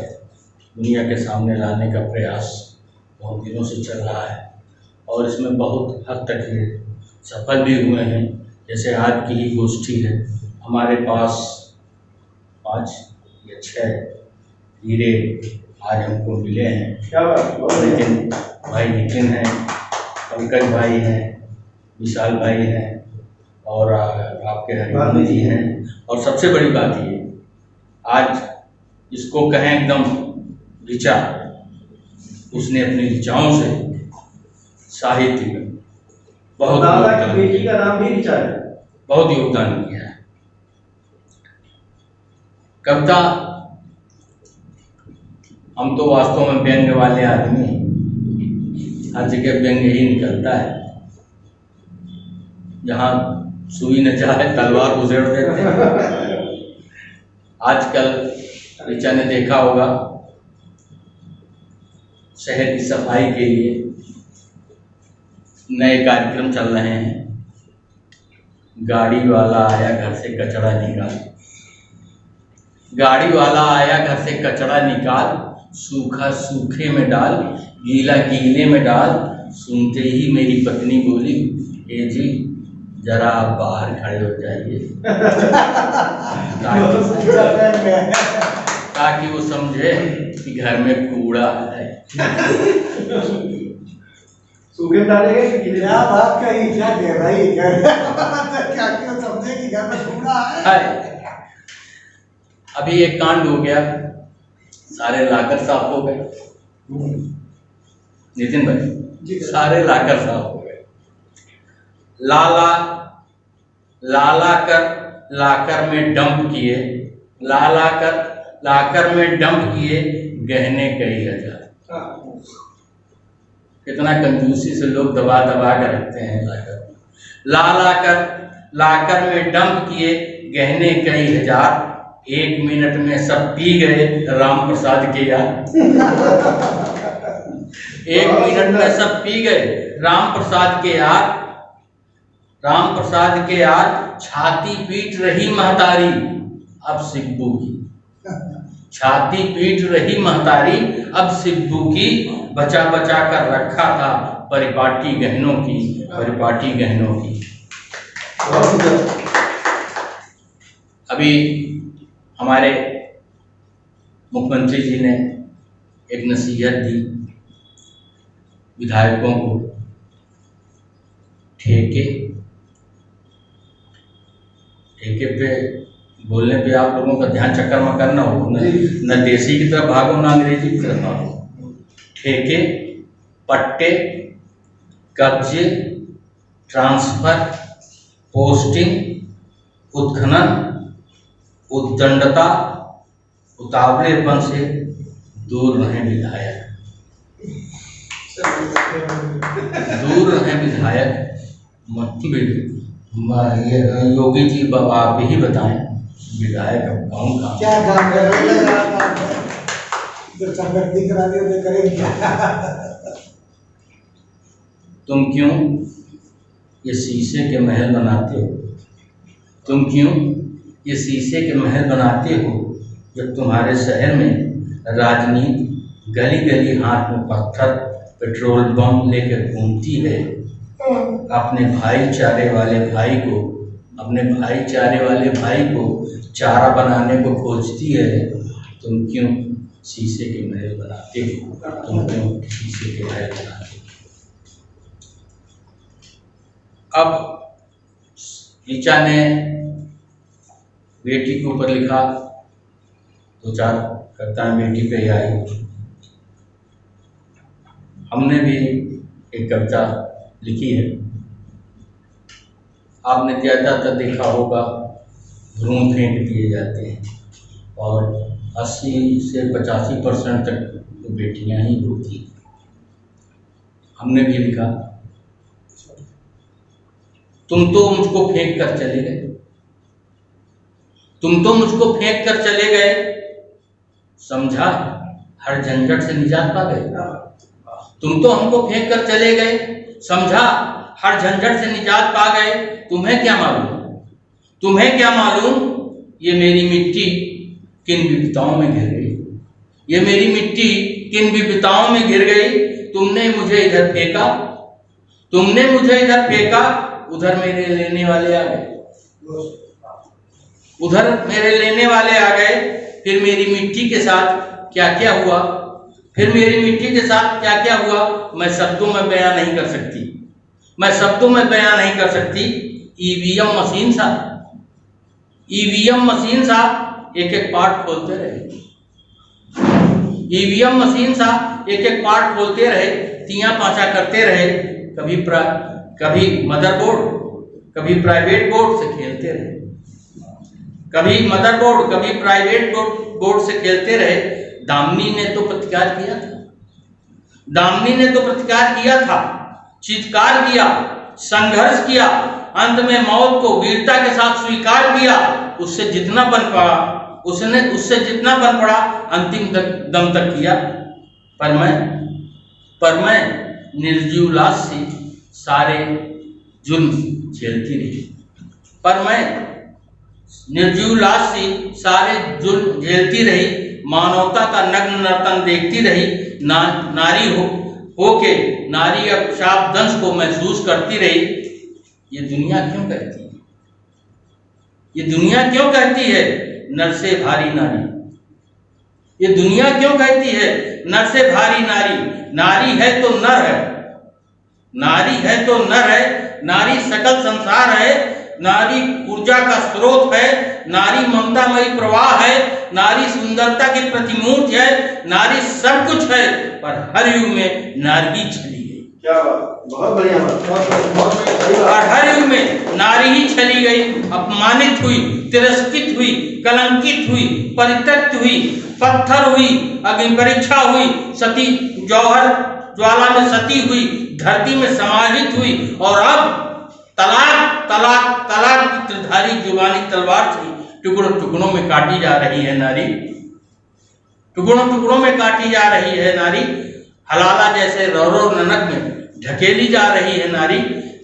दुनिया के सामने लाने का प्रयास बहुत दिनों से चल रहा है और इसमें बहुत हद तक ये सफल भी हुए हैं। जैसे आज की ही गोष्ठी है, हमारे पास 5 या 6 हीरे आज हमको मिले हैं। क्या बात, नितिन हैं, पंकज भाई हैं, विशाल भाई हैं और आपके हरिमोहन जी हैं। और सबसे बड़ी बात ये, आज इसको कहें एकदम ऋचा, उसने अपनी ऋचाओं से साहित्य में बहुत दादा की बेटी का नाम भी ऋचा है, बहुत योगदान किया है। कविता, हम तो वास्तव में व्यंग्य वाले आदमी, हर जगह व्यंग्य ही निकलता है, जहाँ सुई न जाए तलवार उधेड़ देते हैं। आजकल ऋचा ने देखा होगा, शहर की सफाई के लिए नए कार्यक्रम चल रहे हैं। गाड़ी वाला आया घर से कचरा निकाल, गाड़ी वाला आया घर से कचरा निकाल, सूखा सूखे में डाल, गीला गीले में डाल। सुनते ही मेरी पत्नी बोली, ए जी जरा आप बाहर खड़े हो जाइए, ताकि वो समझे कि घर में कूड़ा है। सूखे डालेंगे कि गीले? क्या बात कही, क्या गहराई, क्या क्यों समझे कि घर में कूड़ा है। अभी एक कांड हो गया, सारे लाकर साफ हो गए। नितिन भाई, सारे लाकर साफ हो गए। लाकर में डंप किए, लाकर में डंप किए गहने कई हजार। कितना कंजूसी से लोग दबा दबा कर रखते हैं। लाकर में डंप किए गहने कई हजार, 1 मिनट में सब पी गए राम प्रसाद के याद। 1 मिनट में सब पी गए राम प्रसाद के याद। राम प्रसाद के याद, छाती पीट रही महतारी अब सिब्बू की, छाती पीट रही महतारी अब सिब्बू की, बचा बचा कर रखा था परिपाटी गहनों की, परिपाटी गहनों की। अभी हमारे मुख्यमंत्री जी ने एक नसीहत दी विधायकों को, ठेके पे बोलने पे आप लोगों का ध्यान चक्कर में करना हो, न देसी की तरफ भागो न अंग्रेजी की तरफ भागो। ठेके, पट्टे, कब्जे, ट्रांसफर, पोस्टिंग, उत्खनन, उद्दंडता, उतावलेपन से दूर रहें विधायक। दूर रहें विधायक। योगी जी बाबा आप ही बताएं, विधायक अब कौन काम? क्या काम कर रहे हैं? जो संगत दिख रहा है वो करेंगे क्या? तुम क्यों ये शीशे के महल बनाते हो? तुम क्यों ये शीशे के महल बनाते हो जब तुम्हारे शहर में राजनीति गली गली हाथ में पत्थर पेट्रोल बम लेकर घूमती है, अपने भाईचारे वाले भाई को चारा बनाने को खोजती है। तुम क्यों शीशे के महल बनाते हो? तुम क्यों शीशे के महल बनाते हो? अब ऋचा ने बेटी के ऊपर लिखा, 2-4 कविताएं बेटी पे आई। हमने भी एक कविता लिखी है। आपने ज़्यादातर देखा होगा भ्रूण फेंक दिए जाते हैं और 80 से 85% तक तो बेटियां ही होती हैं। हमने भी लिखा, तुम तो मुझको फेंक कर चले गए, तुम तो मुझको फेंक कर चले गए, समझा हर झंझट से निजात पा गए। तुम तो हमको फेंक कर चले गए, समझा हर झंझट से निजात पा गए। तुम्हें क्या मालूम, तुम्हें क्या मालूम ये मेरी मिट्टी किन विपदाओं में घिर गई, ये मेरी मिट्टी किन विपदाओं में घिर गई। तुमने मुझे इधर फेंका, तुमने मुझे इधर फेंका, उधर मेरे लेने वाले आ गए, उधर मेरे लेने वाले आ गए। फिर मेरी मिट्टी के साथ क्या क्या हुआ, फिर मेरी मिट्टी के साथ क्या क्या हुआ, मैं शब्दों में बयां नहीं कर सकती, मैं शब्दों में बयां नहीं कर सकती। ईवीएम मशीन सा, ईवीएम मशीन सा एक एक पार्ट खोलते रहे, ईवीएम मशीन सा एक एक पार्ट खोलते रहे, तिया पाचा करते रहे। कभी मदरबोर्ड, कभी प्राइवेट बोर्ड से खेलते रहे, कभी मदरबोर्ड, कभी प्राइवेट बोर्ड से खेलते रहे। दामिनी ने तो प्रतिकार किया था, दामिनी ने तो प्रतिकार किया था, चित्कार किया, संघर्ष किया, अंत में मौत को वीरता के साथ स्वीकार किया। उससे जितना बन पड़ा, उससे जितना बन पड़ा अंतिम दम तक किया। पर मैं निर्जीव लाश से सारे जुल्म झेलती रही, पर मैं निर्जीव लाश से सारे जुल्म झेलती रही। मानवता का नग्न नर्तन देखती रही। नारी होके नारी अब शाप दंश को महसूस करती रही। ये दुनिया क्यों कहती है, ये दुनिया क्यों कहती है नर से भारी नारी, ये दुनिया क्यों कहती है नर से भारी नारी। नारी है तो नर है, नारी है तो नर है, नारी सकल संसार है, नारी ऊर्जा का स्रोत है, नारी ममतामयी प्रवाह है, नारी सुंदरता की प्रतिमूर्ति है, नारी सब कुछ है। पर हर युग में नारी चली गई। क्या बात, बहुत बढ़िया बात। और हर युग में नारी ही चली गई, अपमानित हुई, तिरस्कृत हुई, कलंकित हुई, परित्यक्त हुई, पत्थर हुई, अग्नि परीक्षा हुई, सती जौहर ज्वाला में सती हुई, धरती में समाहित हुई। और अब तलाक तलाक तलाक की त्रिधारी जुबानी तलवार से टुकड़ों टुकड़ों में काटी जा रही है नारी, टुकड़ों टुकड़ों में काटी जा रही है नारी। हलाला जैसे रौरो ननक में ढकेली जा रही है नारी,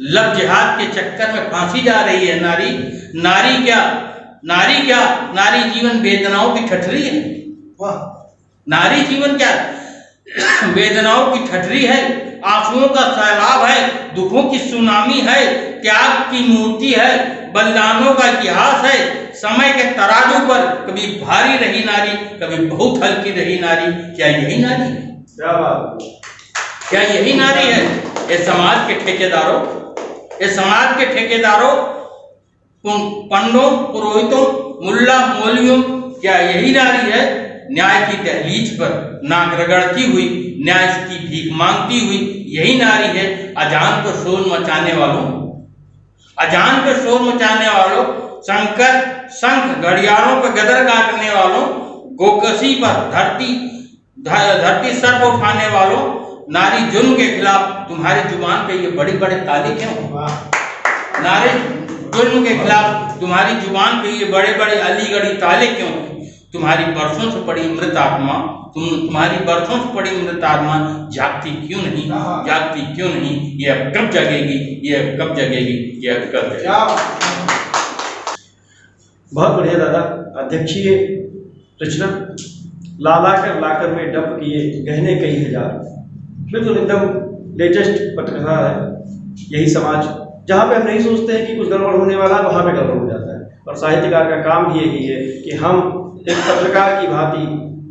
लव जिहाद के चक्कर में फांसी जा रही है नारी। नारी क्या, नारी क्या, नारी जीवन वेदनाओं की ठठरी है। नारी जीवन क्या वेदनाओं की ठठरी है, आंसुओं का सैलाब है, दुखों की सुनामी है, त्याग की मूर्ति है, बलिदानों का इतिहास है। समय के तराजू पर कभी भारी रही नारी, कभी बहुत हल्की रही नारी। क्या यही नारी है? क्या बात, क्या यही नारी है? ये समाज के ठेकेदारों, ये समाज के ठेकेदारों, पंडों, पुरोहितों, मुल्ला मौलवियों, क्या यही नारी है? न्याय की दहलीज पर नाक रगड़ती हुई, न्याय की भीख मांगती हुई, यही नारी है? अजान को शोर मचाने वालों, अजान पे शोर मचाने वालों, शंकर शंख घड़ियालों पर गदर काटने वालों, गोकशी पर धरती सर पर उठाने वालों, नारी जुल्म के खिलाफ तुम्हारी जुबान पे ये बड़े बड़े ताले क्यों? नारी जुल्म के खिलाफ तुम्हारी जुबान पे ये बड़े बड़े अलीगढ़ी ताले क्यों? तुम्हारी बरसों से पड़ी मृत आत्मा, तुम्हारी बरसों से पड़ी मृत आत्मा जागती क्यों नहीं? जागती क्यों नहीं? ये अब कब जगेगी? ये अब कब जगेगी? ये अब कब जगेगी? बहुत बढ़िया दादा। अध्यक्षीय रचना लाकर में डप किए गहने कई हजार, बिल्कुल एकदम लेटेस्ट पटकथा है। यही समाज जहाँ पे हम नहीं सोचते हैं कि कुछ गड़बड़ होने वाला है, वहाँ पे गड़बड़ हो जाता है। और साहित्यकार का काम भी यही है कि हम एक पत्रकार की भांति,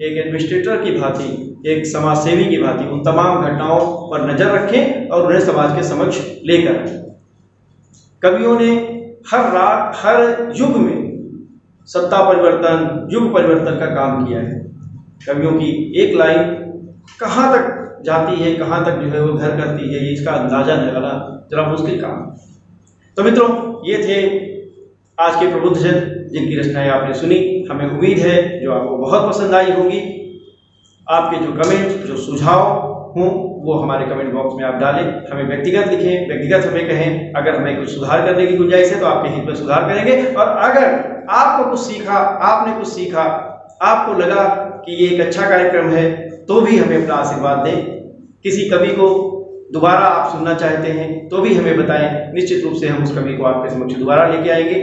एक एडमिनिस्ट्रेटर की भांति, एक समाज सेवी की भांति उन तमाम घटनाओं पर नजर रखें और उन्हें समाज के समक्ष लेकर आए। कवियों ने हर युग में सत्ता परिवर्तन, युग परिवर्तन का काम किया है। कवियों की एक लाइन कहाँ तक जाती है, कहाँ तक जो है वो घर करती है, इसका अंदाजा लगाना जरा मुश्किल काम। तो मित्रों, ये थे आज के प्रबुद्ध जन जिनकी रचनाएं आपने सुनी। हमें उम्मीद है जो आपको बहुत पसंद आई होंगी। आपके जो कमेंट, जो सुझाव हों, वो हमारे कमेंट बॉक्स में आप डालें, हमें व्यक्तिगत लिखें, व्यक्तिगत हमें कहें। अगर हमें कुछ सुधार करने की गुंजाइश है तो आपके हित में सुधार करेंगे। और अगर आपको कुछ सीखा, आपने कुछ सीखा, आपको लगा कि ये एक अच्छा कार्यक्रम है, तो भी हमें अपना आशीर्वाद दें। किसी कवि को दोबारा आप सुनना चाहते हैं तो भी हमें बताएं, निश्चित रूप से हम उस कवि को आपके समक्ष दोबारा लेके आएंगे।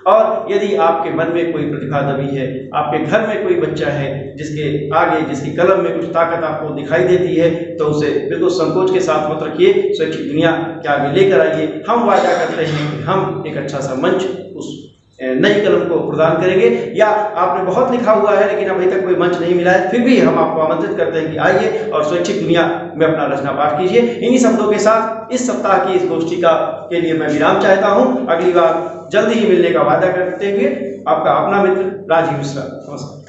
और यदि आपके मन में कोई प्रतिभा दबी है, आपके घर में कोई बच्चा है जिसके आगे, जिसकी कलम में कुछ ताकत आपको दिखाई देती है, तो उसे बिल्कुल संकोच के साथ मत रखिए, शैक्षिक दुनिया के आगे लेकर आइए। हम वादा करते हैं कि हम एक अच्छा सा मंच उस नई कलम को प्रदान करेंगे। या आपने बहुत लिखा हुआ है लेकिन अभी तक कोई मंच नहीं मिला है, फिर भी हम आपको आमंत्रित करते हैं कि आइए और स्वैच्छिक दुनिया में अपना रचना पाठ कीजिए। इन्हीं शब्दों के साथ इस सप्ताह की इस गोष्ठी के लिए मैं विराम चाहता हूं। अगली बार जल्दी ही मिलने का वादा करते हुए आपका अपना मित्र राजीव मिश्रा। नमस्कार।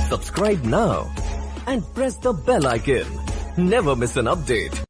Subscribe now and press the bell icon. Never miss an update.